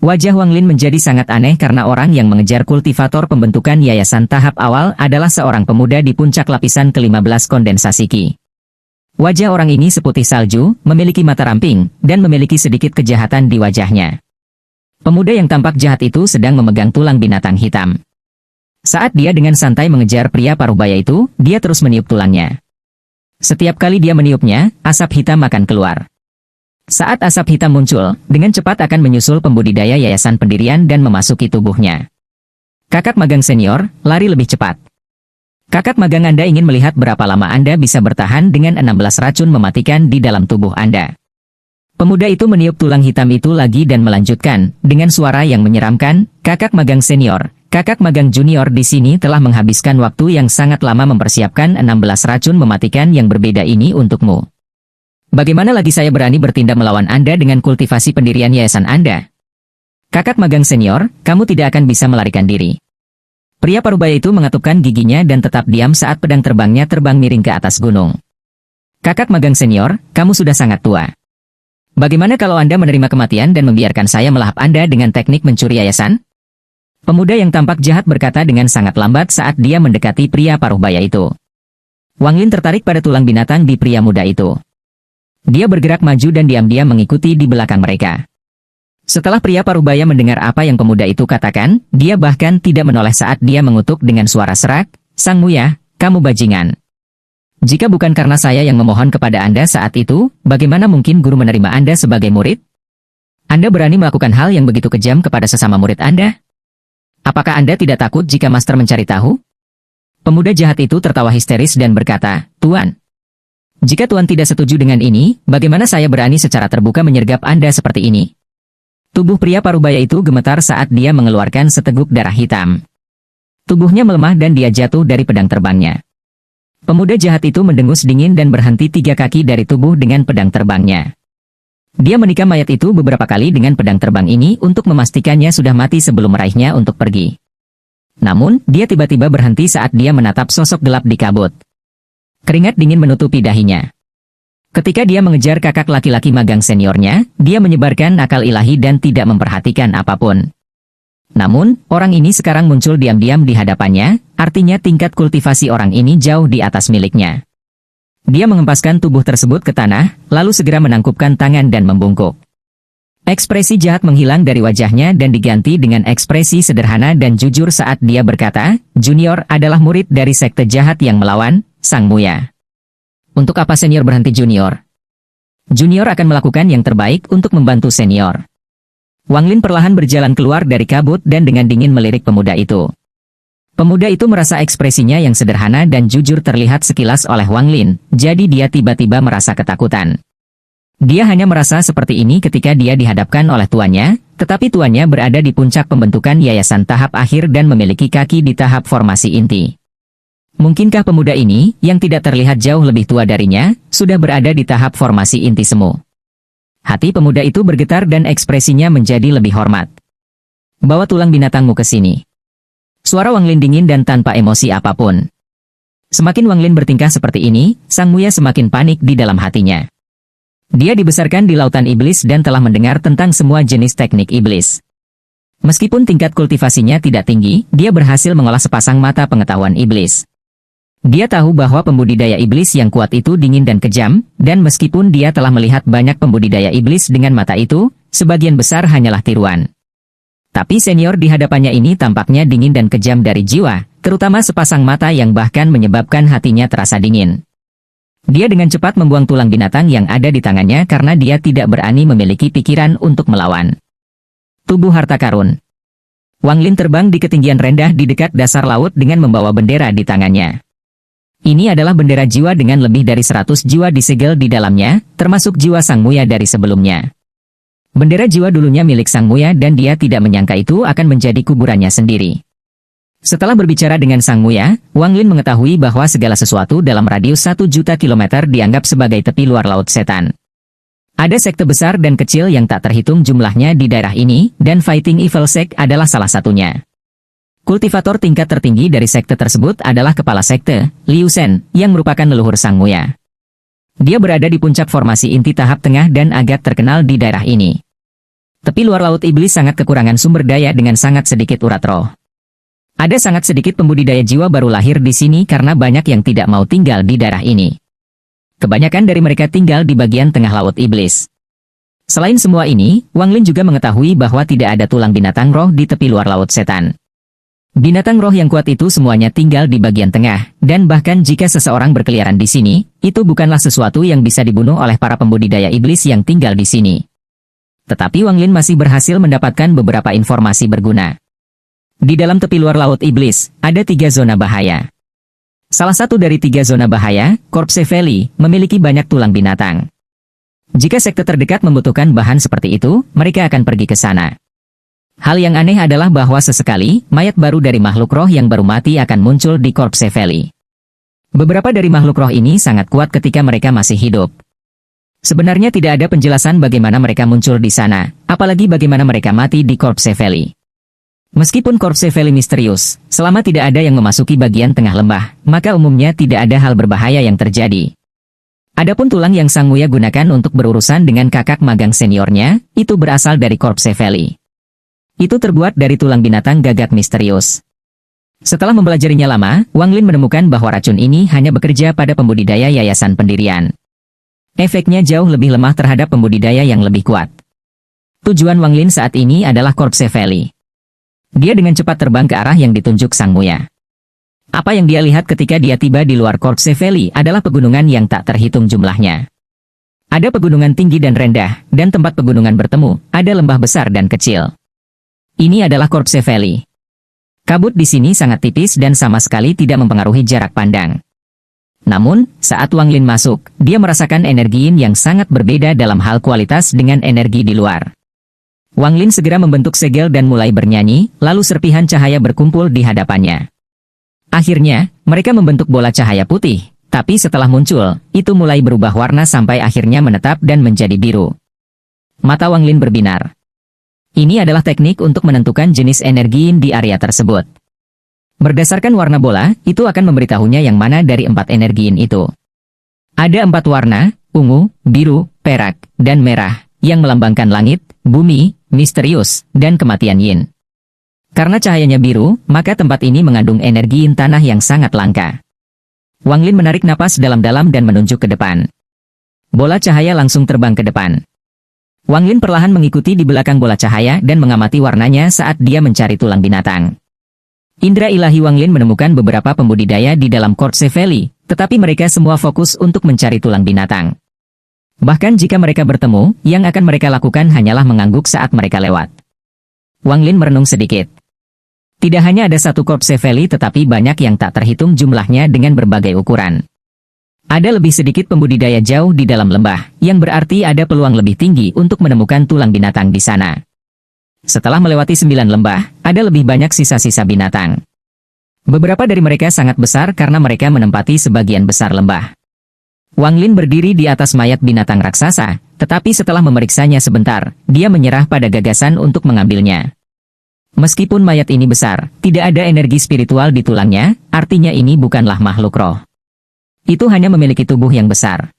Wajah Wang Lin menjadi sangat aneh karena orang yang mengejar kultivator pembentukan yayasan tahap awal adalah seorang pemuda di puncak lapisan ke-15 kondensasi Qi. Wajah orang ini seputih salju, memiliki mata ramping, dan memiliki sedikit kejahatan di wajahnya. Pemuda yang tampak jahat itu sedang memegang tulang binatang hitam. Saat dia dengan santai mengejar pria paruhbaya itu, dia terus meniup tulangnya. Setiap kali dia meniupnya, asap hitam akan keluar. Saat asap hitam muncul, dengan cepat akan menyusul pembudidaya yayasan pendirian dan memasuki tubuhnya. Kakak magang senior, lari lebih cepat. Kakak magang Anda ingin melihat berapa lama Anda bisa bertahan dengan 16 racun mematikan di dalam tubuh Anda. Pemuda itu meniup tulang hitam itu lagi dan melanjutkan, dengan suara yang menyeramkan, kakak magang senior, kakak magang junior di sini telah menghabiskan waktu yang sangat lama mempersiapkan 16 racun mematikan yang berbeda ini untukmu. Bagaimana lagi saya berani bertindak melawan Anda dengan kultivasi pendirian yayasan Anda? Kakak magang senior, kamu tidak akan bisa melarikan diri. Pria parubaya itu mengatupkan giginya dan tetap diam saat pedang terbangnya terbang miring ke atas gunung. Kakak magang senior, kamu sudah sangat tua. Bagaimana kalau Anda menerima kematian dan membiarkan saya melahap Anda dengan teknik mencuri yayasan? Pemuda yang tampak jahat berkata dengan sangat lambat saat dia mendekati pria paruhbaya itu. Wang Lin tertarik pada tulang binatang di pria muda itu. Dia bergerak maju dan diam-diam mengikuti di belakang mereka. Setelah pria paruhbaya mendengar apa yang pemuda itu katakan, dia bahkan tidak menoleh saat dia mengutuk dengan suara serak, "Sang Muya, kamu bajingan. Jika bukan karena saya yang memohon kepada Anda saat itu, bagaimana mungkin guru menerima Anda sebagai murid? Anda berani melakukan hal yang begitu kejam kepada sesama murid Anda? Apakah Anda tidak takut jika Master mencari tahu?" Pemuda jahat itu tertawa histeris dan berkata, "Tuan, jika Tuan tidak setuju dengan ini, bagaimana saya berani secara terbuka menyergap Anda seperti ini?" Tubuh pria paruhbaya itu gemetar saat dia mengeluarkan seteguk darah hitam. Tubuhnya melemah dan dia jatuh dari pedang terbangnya. Pemuda jahat itu mendengus dingin dan berhenti 3 kaki dari tubuh dengan pedang terbangnya. Dia menikam mayat itu beberapa kali dengan pedang terbang ini untuk memastikannya sudah mati sebelum meraihnya untuk pergi. Namun, dia tiba-tiba berhenti saat dia menatap sosok gelap di kabut. Keringat dingin menutupi dahinya. Ketika dia mengejar kakak laki-laki magang seniornya, dia menyebarkan akal ilahi dan tidak memperhatikan apapun. Namun, orang ini sekarang muncul diam-diam di hadapannya, artinya tingkat kultivasi orang ini jauh di atas miliknya. Dia mengempaskan tubuh tersebut ke tanah, lalu segera menangkupkan tangan dan membungkuk. Ekspresi jahat menghilang dari wajahnya dan diganti dengan ekspresi sederhana dan jujur saat dia berkata, "Junior adalah murid dari sekte jahat yang melawan Sang Muya. Untuk apa senior berhenti junior? Junior akan melakukan yang terbaik untuk membantu senior." Wang Lin perlahan berjalan keluar dari kabut dan dengan dingin melirik pemuda itu. Pemuda itu merasa ekspresinya yang sederhana dan jujur terlihat sekilas oleh Wang Lin, jadi dia tiba-tiba merasa ketakutan. Dia hanya merasa seperti ini ketika dia dihadapkan oleh tuannya, tetapi tuannya berada di puncak pembentukan yayasan tahap akhir dan memiliki kaki di tahap formasi inti. Mungkinkah pemuda ini, yang tidak terlihat jauh lebih tua darinya, sudah berada di tahap formasi inti semu? Hati pemuda itu bergetar dan ekspresinya menjadi lebih hormat. "Bawa tulang binatangmu ke sini." Suara Wang Lin dingin dan tanpa emosi apapun. Semakin Wang Lin bertingkah seperti ini, Sang Muya semakin panik di dalam hatinya. Dia dibesarkan di lautan iblis dan telah mendengar tentang semua jenis teknik iblis. Meskipun tingkat kultivasinya tidak tinggi, dia berhasil mengolah sepasang mata pengetahuan iblis. Dia tahu bahwa pembudidaya iblis yang kuat itu dingin dan kejam, dan meskipun dia telah melihat banyak pembudidaya iblis dengan mata itu, sebagian besar hanyalah tiruan. Tapi senior di hadapannya ini tampaknya dingin dan kejam dari jiwa, terutama sepasang mata yang bahkan menyebabkan hatinya terasa dingin. Dia dengan cepat membuang tulang binatang yang ada di tangannya karena dia tidak berani memiliki pikiran untuk melawan. Tubuh harta karun. Wang Lin terbang di ketinggian rendah di dekat dasar laut dengan membawa bendera di tangannya. Ini adalah bendera jiwa dengan lebih dari 100 jiwa disegel di dalamnya, termasuk jiwa Sang Muya dari sebelumnya. Bendera jiwa dulunya milik Sang Muya dan dia tidak menyangka itu akan menjadi kuburannya sendiri. Setelah berbicara dengan Sang Muya, Wang Lin mengetahui bahwa segala sesuatu dalam radius 1 juta kilometer dianggap sebagai tepi luar laut setan. Ada sekte besar dan kecil yang tak terhitung jumlahnya di daerah ini, dan Fighting Evil Sect adalah salah satunya. Kultivator tingkat tertinggi dari sekte tersebut adalah kepala sekte, Liu Shen, yang merupakan leluhur Sang Muya. Dia berada di puncak formasi inti tahap tengah dan agak terkenal di daerah ini. Tepi luar laut iblis sangat kekurangan sumber daya dengan sangat sedikit urat roh. Ada sangat sedikit pembudidaya jiwa baru lahir di sini karena banyak yang tidak mau tinggal di daerah ini. Kebanyakan dari mereka tinggal di bagian tengah laut iblis. Selain semua ini, Wang Lin juga mengetahui bahwa tidak ada tulang binatang roh di tepi luar laut setan. Binatang roh yang kuat itu semuanya tinggal di bagian tengah, dan bahkan jika seseorang berkeliaran di sini, itu bukanlah sesuatu yang bisa dibunuh oleh para pembudidaya iblis yang tinggal di sini. Tetapi Wang Lin masih berhasil mendapatkan beberapa informasi berguna. Di dalam tepi luar laut iblis, ada 3 zona bahaya. Salah satu dari 3 zona bahaya, Corpse Valley, memiliki banyak tulang binatang. Jika sekte terdekat membutuhkan bahan seperti itu, mereka akan pergi ke sana. Hal yang aneh adalah bahwa sesekali, mayat baru dari makhluk roh yang baru mati akan muncul di Corpse Valley. Beberapa dari makhluk roh ini sangat kuat ketika mereka masih hidup. Sebenarnya tidak ada penjelasan bagaimana mereka muncul di sana, apalagi bagaimana mereka mati di Corpse Valley. Meskipun Corpse Valley misterius, selama tidak ada yang memasuki bagian tengah lembah, maka umumnya tidak ada hal berbahaya yang terjadi. Adapun tulang yang Sang Muya gunakan untuk berurusan dengan kakak magang seniornya, itu berasal dari Corpse Valley. Itu terbuat dari tulang binatang gagak misterius. Setelah mempelajarinya lama, Wang Lin menemukan bahwa racun ini hanya bekerja pada pembudidaya yayasan pendirian. Efeknya jauh lebih lemah terhadap pembudidaya yang lebih kuat. Tujuan Wang Lin saat ini adalah Corpse Valley. Dia dengan cepat terbang ke arah yang ditunjuk Sang Muya. Apa yang dia lihat ketika dia tiba di luar Corpse Valley adalah pegunungan yang tak terhitung jumlahnya. Ada pegunungan tinggi dan rendah, dan tempat pegunungan bertemu, ada lembah besar dan kecil. Ini adalah Corpse Valley. Kabut di sini sangat tipis dan sama sekali tidak mempengaruhi jarak pandang. Namun, saat Wang Lin masuk, dia merasakan energi yin yang sangat berbeda dalam hal kualitas dengan energi di luar. Wang Lin segera membentuk segel dan mulai bernyanyi, lalu serpihan cahaya berkumpul di hadapannya. Akhirnya, mereka membentuk bola cahaya putih, tapi setelah muncul, itu mulai berubah warna sampai akhirnya menetap dan menjadi biru. Mata Wang Lin berbinar. Ini adalah teknik untuk menentukan jenis energi yin di area tersebut. Berdasarkan warna bola, itu akan memberitahunya yang mana dari 4 energi yin itu. Ada 4 warna, ungu, biru, perak, dan merah, yang melambangkan langit, bumi, misterius, dan kematian yin. Karena cahayanya biru, maka tempat ini mengandung energi yin tanah yang sangat langka. Wang Lin menarik napas dalam-dalam dan menunjuk ke depan. Bola cahaya langsung terbang ke depan. Wang Lin perlahan mengikuti di belakang bola cahaya dan mengamati warnanya saat dia mencari tulang binatang. Indra ilahi Wang Lin menemukan beberapa pembudidaya di dalam Corpse Valley, tetapi mereka semua fokus untuk mencari tulang binatang. Bahkan jika mereka bertemu, yang akan mereka lakukan hanyalah mengangguk saat mereka lewat. Wang Lin merenung sedikit. Tidak hanya ada satu Corpse Valley tetapi banyak yang tak terhitung jumlahnya dengan berbagai ukuran. Ada lebih sedikit pembudidaya jauh di dalam lembah, yang berarti ada peluang lebih tinggi untuk menemukan tulang binatang di sana. Setelah melewati 9 lembah, ada lebih banyak sisa-sisa binatang. Beberapa dari mereka sangat besar karena mereka menempati sebagian besar lembah. Wang Lin berdiri di atas mayat binatang raksasa, tetapi setelah memeriksanya sebentar, dia menyerah pada gagasan untuk mengambilnya. Meskipun mayat ini besar, tidak ada energi spiritual di tulangnya, artinya ini bukanlah makhluk roh. Itu hanya memiliki tubuh yang besar.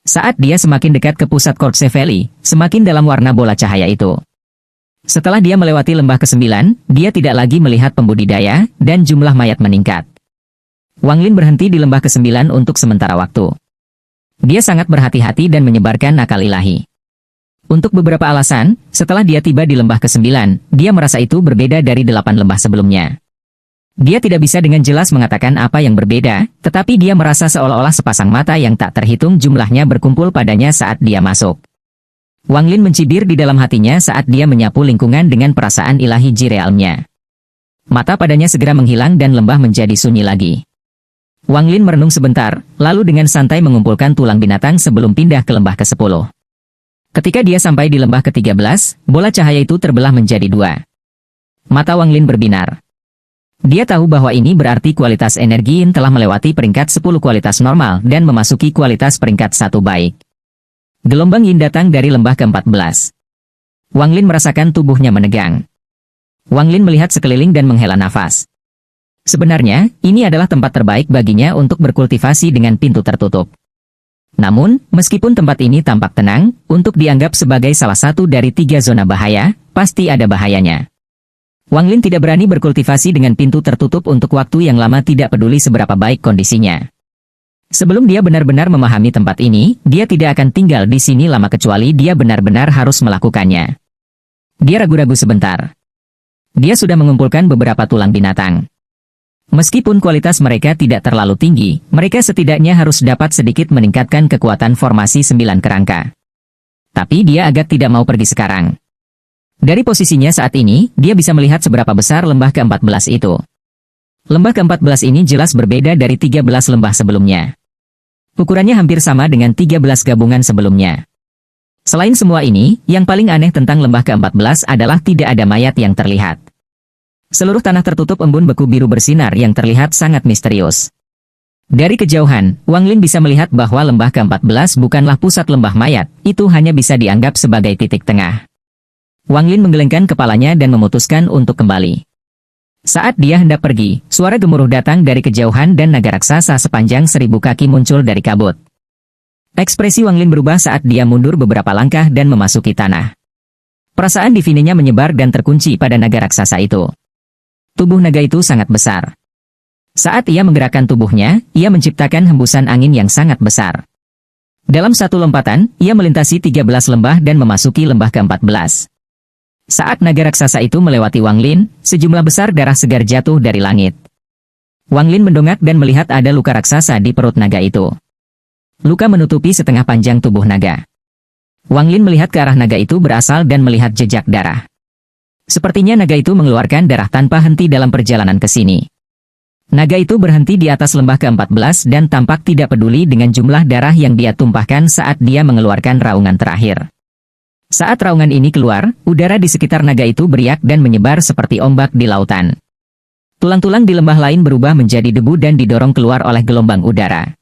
Saat dia semakin dekat ke pusat Corpse Valley, semakin dalam warna bola cahaya itu. Setelah dia melewati lembah ke-9, dia tidak lagi melihat pembudidaya, dan jumlah mayat meningkat. Wang Lin berhenti di lembah ke-9 untuk sementara waktu. Dia sangat berhati-hati dan menyebarkan akal ilahi. Untuk beberapa alasan, setelah dia tiba di lembah ke-9, dia merasa itu berbeda dari 8 lembah sebelumnya. Dia tidak bisa dengan jelas mengatakan apa yang berbeda, tetapi dia merasa seolah-olah sepasang mata yang tak terhitung jumlahnya berkumpul padanya saat dia masuk. Wang Lin mencibir di dalam hatinya saat dia menyapu lingkungan dengan perasaan ilahi jirealnya. Mata padanya segera menghilang dan lembah menjadi sunyi lagi. Wang Lin merenung sebentar, lalu dengan santai mengumpulkan tulang binatang sebelum pindah ke lembah ke-10. Ketika dia sampai di lembah ke-13, bola cahaya itu terbelah menjadi dua. Mata Wang Lin berbinar. Dia tahu bahwa ini berarti kualitas energi Yin telah melewati peringkat 10 kualitas normal dan memasuki kualitas peringkat 1 baik. Gelombang Yin datang dari lembah ke-14. Wang Lin merasakan tubuhnya menegang. Wang Lin melihat sekeliling dan menghela nafas. Sebenarnya, ini adalah tempat terbaik baginya untuk berkultivasi dengan pintu tertutup. Namun, meskipun tempat ini tampak tenang, untuk dianggap sebagai salah satu dari 3 zona bahaya, pasti ada bahayanya. Wang Lin tidak berani berkultivasi dengan pintu tertutup untuk waktu yang lama, tidak peduli seberapa baik kondisinya. Sebelum dia benar-benar memahami tempat ini, dia tidak akan tinggal di sini lama kecuali dia benar-benar harus melakukannya. Dia ragu-ragu sebentar. Dia sudah mengumpulkan beberapa tulang binatang. Meskipun kualitas mereka tidak terlalu tinggi, mereka setidaknya harus dapat sedikit meningkatkan kekuatan formasi 9 kerangka. Tapi dia agak tidak mau pergi sekarang. Dari posisinya saat ini, dia bisa melihat seberapa besar lembah ke-14 itu. Lembah ke-14 ini jelas berbeda dari 13 lembah sebelumnya. Ukurannya hampir sama dengan 13 gabungan sebelumnya. Selain semua ini, yang paling aneh tentang lembah ke-14 adalah tidak ada mayat yang terlihat. Seluruh tanah tertutup embun beku biru bersinar yang terlihat sangat misterius. Dari kejauhan, Wang Lin bisa melihat bahwa lembah ke-14 bukanlah pusat lembah mayat, itu hanya bisa dianggap sebagai titik tengah. Wang Lin menggelengkan kepalanya dan memutuskan untuk kembali. Saat dia hendak pergi, suara gemuruh datang dari kejauhan dan naga raksasa sepanjang 1000 kaki muncul dari kabut. Ekspresi Wang Lin berubah saat dia mundur beberapa langkah dan memasuki tanah. Perasaan divinenya menyebar dan terkunci pada naga raksasa itu. Tubuh naga itu sangat besar. Saat ia menggerakkan tubuhnya, ia menciptakan hembusan angin yang sangat besar. Dalam satu lompatan, ia melintasi 13 lembah dan memasuki lembah ke-14. Saat naga raksasa itu melewati Wang Lin, sejumlah besar darah segar jatuh dari langit. Wang Lin mendongak dan melihat ada luka raksasa di perut naga itu. Luka menutupi setengah panjang tubuh naga. Wang Lin melihat ke arah naga itu berasal dan melihat jejak darah. Sepertinya naga itu mengeluarkan darah tanpa henti dalam perjalanan ke sini. Naga itu berhenti di atas lembah ke-14 dan tampak tidak peduli dengan jumlah darah yang dia tumpahkan saat dia mengeluarkan raungan terakhir. Saat raungan ini keluar, udara di sekitar naga itu beriak dan menyebar seperti ombak di lautan. Tulang-tulang di lembah lain berubah menjadi debu dan didorong keluar oleh gelombang udara.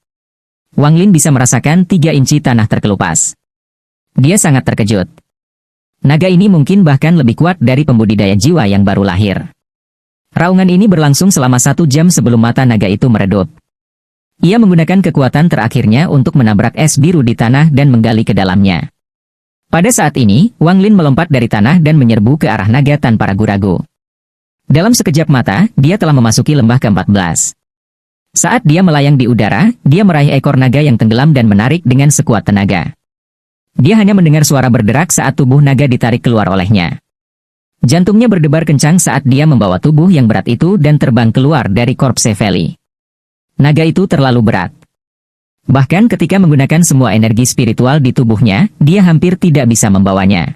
Wang Lin bisa merasakan 3 inci tanah terkelupas. Dia sangat terkejut. Naga ini mungkin bahkan lebih kuat dari pembudidaya jiwa yang baru lahir. Raungan ini berlangsung selama 1 jam sebelum mata naga itu meredup. Ia menggunakan kekuatan terakhirnya untuk menabrak es biru di tanah dan menggali ke dalamnya. Pada saat ini, Wang Lin melompat dari tanah dan menyerbu ke arah naga tanpa ragu-ragu. Dalam sekejap mata, dia telah memasuki lembah ke-14. Saat dia melayang di udara, dia meraih ekor naga yang tenggelam dan menarik dengan sekuat tenaga. Dia hanya mendengar suara berderak saat tubuh naga ditarik keluar olehnya. Jantungnya berdebar kencang saat dia membawa tubuh yang berat itu dan terbang keluar dari Corpse Valley. Naga itu terlalu berat. Bahkan ketika menggunakan semua energi spiritual di tubuhnya, dia hampir tidak bisa membawanya.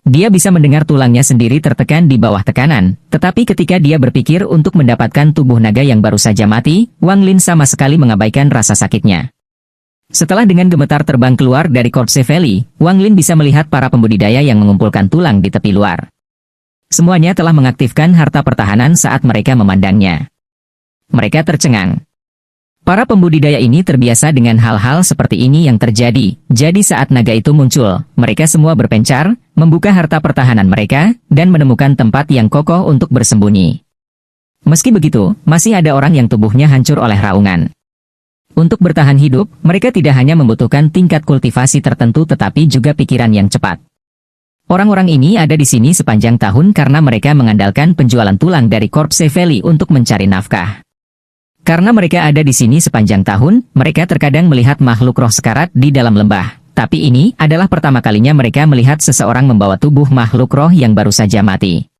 Dia bisa mendengar tulangnya sendiri tertekan di bawah tekanan, tetapi ketika dia berpikir untuk mendapatkan tubuh naga yang baru saja mati, Wang Lin sama sekali mengabaikan rasa sakitnya. Setelah dengan gemetar terbang keluar dari Corpse Valley, Wang Lin bisa melihat para pembudidaya yang mengumpulkan tulang di tepi luar. Semuanya telah mengaktifkan harta pertahanan saat mereka memandangnya. Mereka tercengang. Para pembudidaya ini terbiasa dengan hal-hal seperti ini yang terjadi, jadi saat naga itu muncul, mereka semua berpencar, membuka harta pertahanan mereka, dan menemukan tempat yang kokoh untuk bersembunyi. Meski begitu, masih ada orang yang tubuhnya hancur oleh raungan. Untuk bertahan hidup, mereka tidak hanya membutuhkan tingkat kultivasi tertentu tetapi juga pikiran yang cepat. Orang-orang ini ada di sini sepanjang tahun karena mereka mengandalkan penjualan tulang dari Corpse Valley untuk mencari nafkah. Karena mereka ada di sini sepanjang tahun, mereka terkadang melihat makhluk roh sekarat di dalam lembah. Tapi ini adalah pertama kalinya mereka melihat seseorang membawa tubuh makhluk roh yang baru saja mati.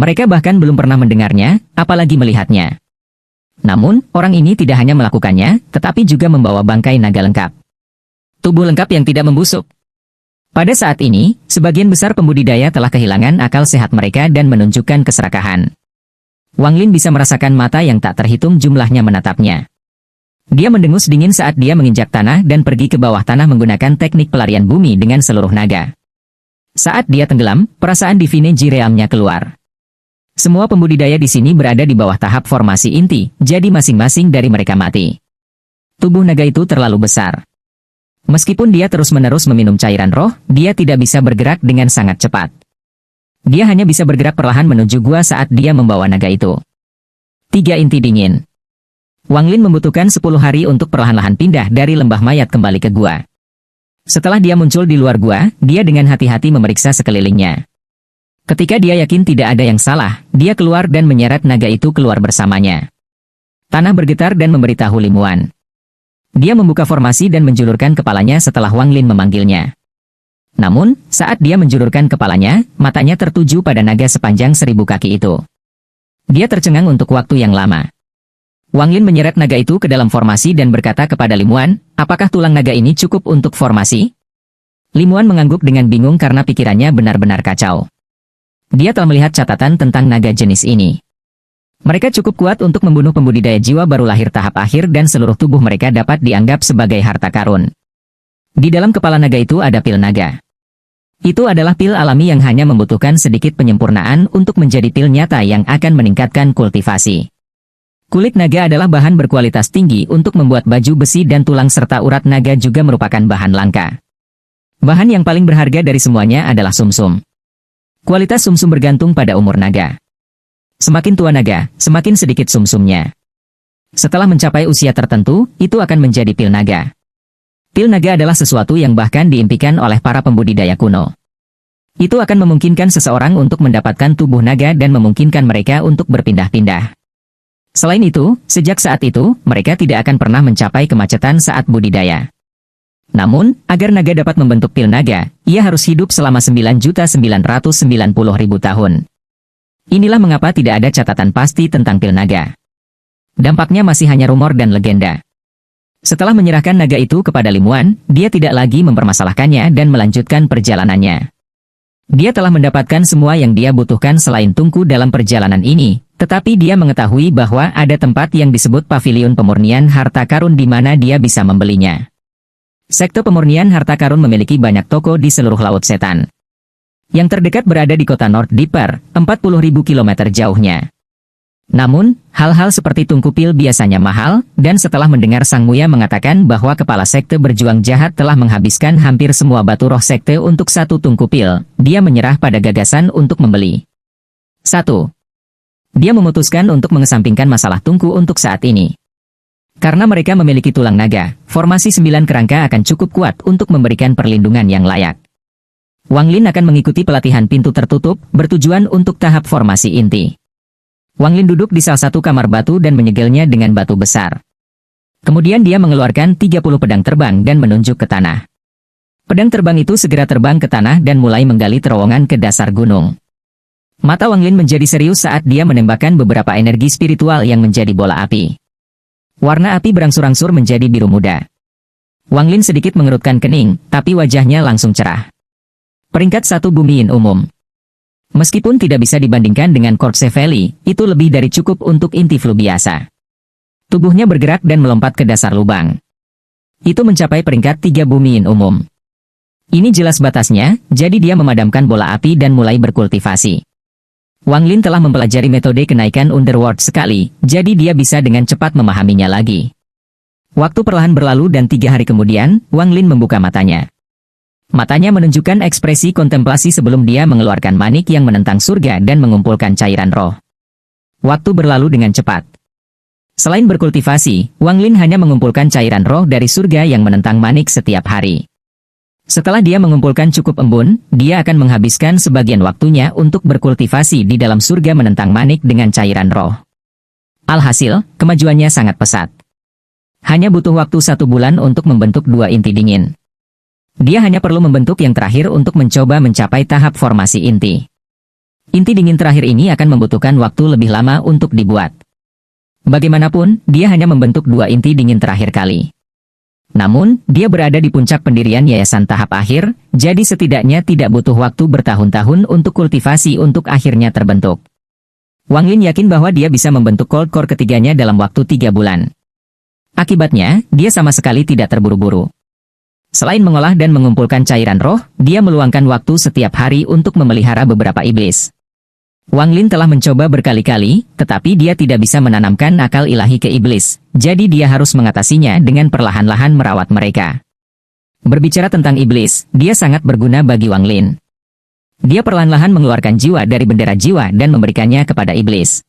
Mereka bahkan belum pernah mendengarnya, apalagi melihatnya. Namun, orang ini tidak hanya melakukannya, tetapi juga membawa bangkai naga lengkap. Tubuh lengkap yang tidak membusuk. Pada saat ini, sebagian besar pembudidaya telah kehilangan akal sehat mereka dan menunjukkan keserakahan. Wang Lin bisa merasakan mata yang tak terhitung jumlahnya menatapnya. Dia mendengus dingin saat dia menginjak tanah dan pergi ke bawah tanah menggunakan teknik pelarian bumi dengan seluruh naga. Saat dia tenggelam, perasaan divine Jireamnya keluar. Semua pembudidaya di sini berada di bawah tahap formasi inti, jadi masing-masing dari mereka mati. Tubuh naga itu terlalu besar. Meskipun dia terus-menerus meminum cairan roh, dia tidak bisa bergerak dengan sangat cepat. Dia hanya bisa bergerak perlahan menuju gua saat dia membawa naga itu. 3 inti dingin. Wang Lin membutuhkan 10 hari untuk perlahan-lahan pindah dari lembah mayat kembali ke gua. Setelah dia muncul di luar gua, dia dengan hati-hati memeriksa sekelilingnya. Ketika dia yakin tidak ada yang salah, dia keluar dan menyeret naga itu keluar bersamanya. Tanah bergetar dan memberitahu Limuan. Dia membuka formasi dan menjulurkan kepalanya setelah Wang Lin memanggilnya. Namun, saat dia menjulurkan kepalanya, matanya tertuju pada naga sepanjang 1000 kaki itu. Dia tercengang untuk waktu yang lama. Wang Lin menyeret naga itu ke dalam formasi dan berkata kepada Limuan, apakah tulang naga ini cukup untuk formasi? Limuan mengangguk dengan bingung karena pikirannya benar-benar kacau. Dia telah melihat catatan tentang naga jenis ini. Mereka cukup kuat untuk membunuh pembudidaya jiwa baru lahir tahap akhir dan seluruh tubuh mereka dapat dianggap sebagai harta karun. Di dalam kepala naga itu ada pil naga. Itu adalah pil alami yang hanya membutuhkan sedikit penyempurnaan untuk menjadi pil nyata yang akan meningkatkan kultivasi. Kulit naga adalah bahan berkualitas tinggi untuk membuat baju besi dan tulang serta urat naga juga merupakan bahan langka. Bahan yang paling berharga dari semuanya adalah sumsum. Kualitas sumsum bergantung pada umur naga. Semakin tua naga, semakin sedikit sumsumnya. Setelah mencapai usia tertentu, itu akan menjadi pil naga. Pil naga adalah sesuatu yang bahkan diimpikan oleh para pembudidaya kuno. Itu akan memungkinkan seseorang untuk mendapatkan tubuh naga dan memungkinkan mereka untuk berpindah-pindah. Selain itu, sejak saat itu, mereka tidak akan pernah mencapai kemacetan saat budidaya. Namun, agar naga dapat membentuk pil naga, ia harus hidup selama 9.990.000 tahun. Inilah mengapa tidak ada catatan pasti tentang pil naga. Dampaknya masih hanya rumor dan legenda. Setelah menyerahkan naga itu kepada Limuan, dia tidak lagi mempermasalahkannya dan melanjutkan perjalanannya. Dia telah mendapatkan semua yang dia butuhkan selain tungku dalam perjalanan ini, tetapi dia mengetahui bahwa ada tempat yang disebut Pavilion Pemurnian Harta Karun di mana dia bisa membelinya. Sekte Pemurnian Harta Karun memiliki banyak toko di seluruh Laut Setan. Yang terdekat berada di kota North Dipper, 40.000 km jauhnya. Namun, hal-hal seperti tungku pil biasanya mahal, dan setelah mendengar Sang Muya mengatakan bahwa kepala sekte berjuang jahat telah menghabiskan hampir semua batu roh sekte untuk satu tungku pil, dia menyerah pada gagasan untuk membeli. 1. Dia memutuskan untuk mengesampingkan masalah tungku untuk saat ini. Karena mereka memiliki tulang naga, formasi 9 kerangka akan cukup kuat untuk memberikan perlindungan yang layak. Wang Lin akan mengikuti pelatihan pintu tertutup, bertujuan untuk tahap formasi inti. Wang Lin duduk di salah satu kamar batu dan menyegelnya dengan batu besar. Kemudian dia mengeluarkan 30 pedang terbang dan menunjuk ke tanah. Pedang terbang itu segera terbang ke tanah dan mulai menggali terowongan ke dasar gunung. Mata Wang Lin menjadi serius saat dia menembakkan beberapa energi spiritual yang menjadi bola api. Warna api berangsur-angsur menjadi biru muda. Wang Lin sedikit mengerutkan kening, tapi wajahnya langsung cerah. Peringkat 1 Bumiin Umum. Meskipun tidak bisa dibandingkan dengan Corpse Valley, itu lebih dari cukup untuk inti flu biasa. Tubuhnya bergerak dan melompat ke dasar lubang. Itu mencapai peringkat 3 Bumiin Umum. Ini jelas batasnya, jadi dia memadamkan bola api dan mulai berkultivasi. Wang Lin telah mempelajari metode kenaikan Underworld sekali, jadi dia bisa dengan cepat memahaminya lagi. Waktu perlahan berlalu dan 3 hari kemudian, Wang Lin membuka matanya. Matanya menunjukkan ekspresi kontemplasi sebelum dia mengeluarkan manik yang menentang surga dan mengumpulkan cairan roh. Waktu berlalu dengan cepat. Selain berkultivasi, Wang Lin hanya mengumpulkan cairan roh dari surga yang menentang manik setiap hari. Setelah dia mengumpulkan cukup embun, dia akan menghabiskan sebagian waktunya untuk berkultivasi di dalam surga menentang manik dengan cairan roh. Alhasil, kemajuannya sangat pesat. Hanya butuh waktu 1 bulan untuk membentuk 2 inti dingin. Dia hanya perlu membentuk yang terakhir untuk mencoba mencapai tahap formasi inti. Inti dingin terakhir ini akan membutuhkan waktu lebih lama untuk dibuat. Bagaimanapun, dia hanya membentuk 2 inti dingin terakhir kali. Namun, dia berada di puncak pendirian yayasan tahap akhir, jadi setidaknya tidak butuh waktu bertahun-tahun untuk kultivasi untuk akhirnya terbentuk. Wang Lin yakin bahwa dia bisa membentuk Cold Core ketiganya dalam waktu 3 bulan. Akibatnya, dia sama sekali tidak terburu-buru. Selain mengolah dan mengumpulkan cairan roh, dia meluangkan waktu setiap hari untuk memelihara beberapa iblis. Wang Lin telah mencoba berkali-kali, tetapi dia tidak bisa menanamkan akal ilahi ke iblis, jadi dia harus mengatasinya dengan perlahan-lahan merawat mereka. Berbicara tentang iblis, dia sangat berguna bagi Wang Lin. Dia perlahan-lahan mengeluarkan jiwa dari bendera jiwa dan memberikannya kepada iblis.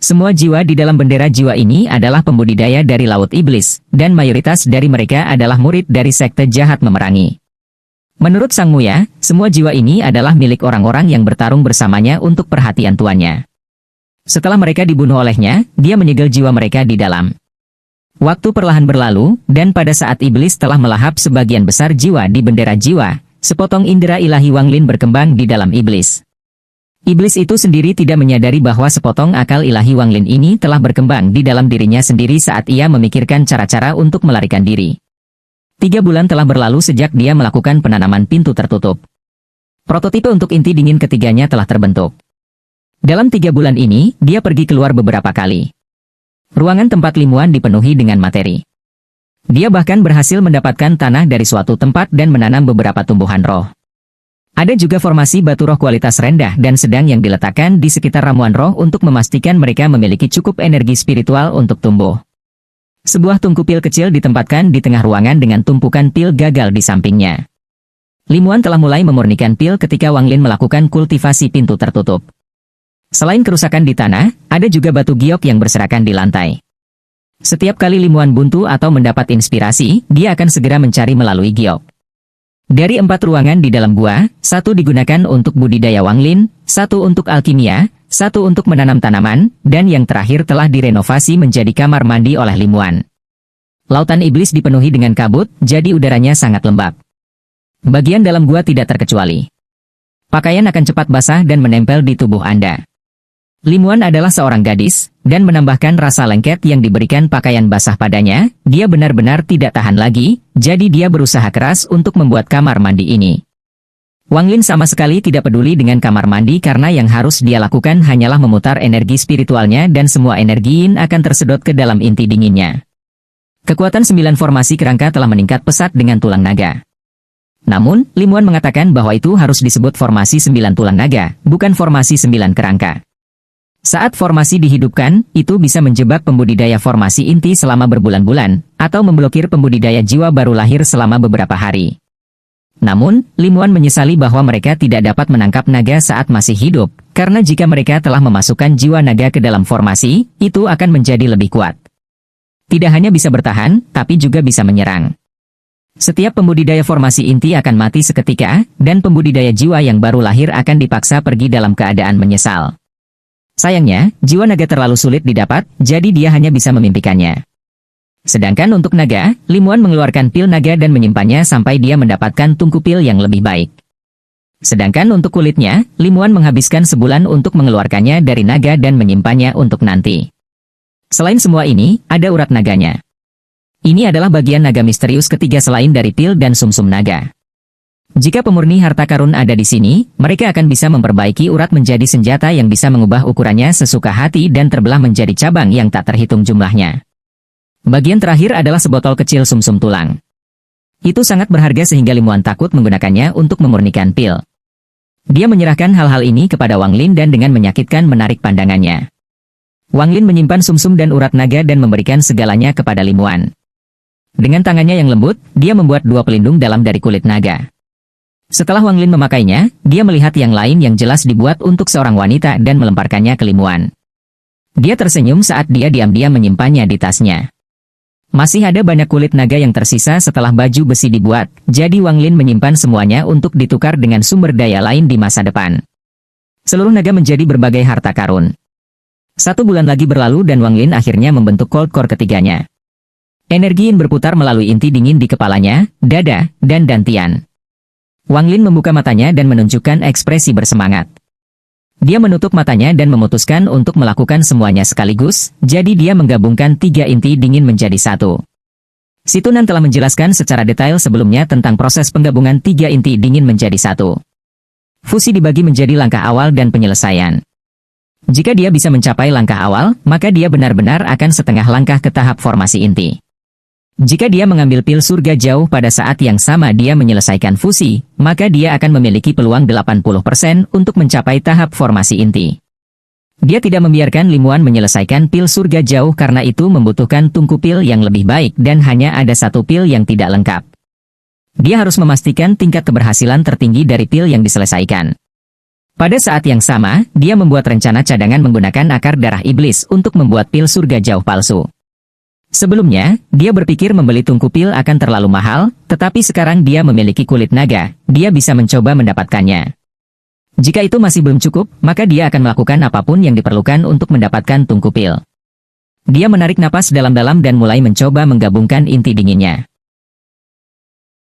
Semua jiwa di dalam bendera jiwa ini adalah pembudidaya dari Laut Iblis, dan mayoritas dari mereka adalah murid dari sekte jahat memerangi. Menurut Sang Muya, semua jiwa ini adalah milik orang-orang yang bertarung bersamanya untuk perhatian tuannya. Setelah mereka dibunuh olehnya, dia menyegel jiwa mereka di dalam. Waktu perlahan berlalu, dan pada saat iblis telah melahap sebagian besar jiwa di bendera jiwa, sepotong indera ilahi Wang Lin berkembang di dalam iblis. Iblis itu sendiri tidak menyadari bahwa sepotong akal ilahi Wang Lin ini telah berkembang di dalam dirinya sendiri saat ia memikirkan cara-cara untuk melarikan diri. 3 bulan telah berlalu sejak dia melakukan penanaman pintu tertutup. Prototipe untuk inti dingin ketiganya telah terbentuk. Dalam 3 bulan ini, dia pergi keluar beberapa kali. Ruangan tempat Limuan dipenuhi dengan materi. Dia bahkan berhasil mendapatkan tanah dari suatu tempat dan menanam beberapa tumbuhan roh. Ada juga formasi batu roh kualitas rendah dan sedang yang diletakkan di sekitar ramuan roh untuk memastikan mereka memiliki cukup energi spiritual untuk tumbuh. Sebuah tungku pil kecil ditempatkan di tengah ruangan dengan tumpukan pil gagal di sampingnya. Limuan telah mulai memurnikan pil ketika Wang Lin melakukan kultivasi pintu tertutup. Selain kerusakan di tanah, ada juga batu giok yang berserakan di lantai. Setiap kali Limuan buntu atau mendapat inspirasi, dia akan segera mencari melalui giok. Dari 4 ruangan di dalam gua, 1 digunakan untuk budidaya Wang Lin, 1 untuk alkimia, 1 untuk menanam tanaman, dan yang terakhir telah direnovasi menjadi kamar mandi oleh Limuan. Lautan iblis dipenuhi dengan kabut, jadi udaranya sangat lembab. Bagian dalam gua tidak terkecuali. Pakaian akan cepat basah dan menempel di tubuh Anda. Limuan adalah seorang gadis, dan menambahkan rasa lengket yang diberikan pakaian basah padanya, dia benar-benar tidak tahan lagi, jadi dia berusaha keras untuk membuat kamar mandi ini. Wang Lin sama sekali tidak peduli dengan kamar mandi karena yang harus dia lakukan hanyalah memutar energi spiritualnya dan semua energi yin akan tersedot ke dalam inti dinginnya. Kekuatan 9 formasi kerangka telah meningkat pesat dengan tulang naga. Namun, Limuan mengatakan bahwa itu harus disebut formasi 9 tulang naga, bukan formasi 9 kerangka. Saat formasi dihidupkan, itu bisa menjebak pembudidaya formasi inti selama berbulan-bulan, atau memblokir pembudidaya jiwa baru lahir selama beberapa hari. Namun, Limuan menyesali bahwa mereka tidak dapat menangkap naga saat masih hidup, karena jika mereka telah memasukkan jiwa naga ke dalam formasi, itu akan menjadi lebih kuat. Tidak hanya bisa bertahan, tapi juga bisa menyerang. Setiap pembudidaya formasi inti akan mati seketika, dan pembudidaya jiwa yang baru lahir akan dipaksa pergi dalam keadaan menyesal. Sayangnya, jiwa naga terlalu sulit didapat, jadi dia hanya bisa memimpikannya. Sedangkan untuk naga, Limuan mengeluarkan pil naga dan menyimpannya sampai dia mendapatkan tungku pil yang lebih baik. Sedangkan untuk kulitnya, Limuan menghabiskan sebulan untuk mengeluarkannya dari naga dan menyimpannya untuk nanti. Selain semua ini, ada urat naganya. Ini adalah bagian naga misterius ketiga selain dari pil dan sumsum naga. Jika pemurni harta karun ada di sini, mereka akan bisa memperbaiki urat menjadi senjata yang bisa mengubah ukurannya sesuka hati dan terbelah menjadi cabang yang tak terhitung jumlahnya. Bagian terakhir adalah sebotol kecil sumsum tulang. Itu sangat berharga sehingga Limuan takut menggunakannya untuk memurnikan pil. Dia menyerahkan hal-hal ini kepada Wang Lin dan dengan menyakitkan menarik pandangannya. Wang Lin menyimpan sumsum dan urat naga dan memberikan segalanya kepada Limuan. Dengan tangannya yang lembut, dia membuat 2 pelindung dalam dari kulit naga. Setelah Wang Lin memakainya, dia melihat yang lain yang jelas dibuat untuk seorang wanita dan melemparkannya ke Limuan. Dia tersenyum saat dia diam-diam menyimpannya di tasnya. Masih ada banyak kulit naga yang tersisa setelah baju besi dibuat, jadi Wang Lin menyimpan semuanya untuk ditukar dengan sumber daya lain di masa depan. Seluruh naga menjadi berbagai harta karun. 1 bulan lagi berlalu dan Wang Lin akhirnya membentuk cold core ketiganya. Energi yin berputar melalui inti dingin di kepalanya, dada, dan dantian. Wang Lin membuka matanya dan menunjukkan ekspresi bersemangat. Dia menutup matanya dan memutuskan untuk melakukan semuanya sekaligus, jadi dia menggabungkan 3 inti dingin menjadi 1. Situnan telah menjelaskan secara detail sebelumnya tentang proses penggabungan 3 inti dingin menjadi 1. Fusi dibagi menjadi langkah awal dan penyelesaian. Jika dia bisa mencapai langkah awal, maka dia benar-benar akan setengah langkah ke tahap formasi inti. Jika dia mengambil pil surga jauh pada saat yang sama dia menyelesaikan fusi, maka dia akan memiliki peluang 80% untuk mencapai tahap formasi inti. Dia tidak membiarkan Limuan menyelesaikan pil surga jauh karena itu membutuhkan tungku pil yang lebih baik dan hanya ada satu pil yang tidak lengkap. Dia harus memastikan tingkat keberhasilan tertinggi dari pil yang diselesaikan. Pada saat yang sama, dia membuat rencana cadangan menggunakan akar darah iblis untuk membuat pil surga jauh palsu. Sebelumnya, dia berpikir membeli tungku pil akan terlalu mahal, tetapi sekarang dia memiliki kulit naga, dia bisa mencoba mendapatkannya. Jika itu masih belum cukup, maka dia akan melakukan apapun yang diperlukan untuk mendapatkan tungku pil. Dia menarik napas dalam-dalam dan mulai mencoba menggabungkan inti dinginnya.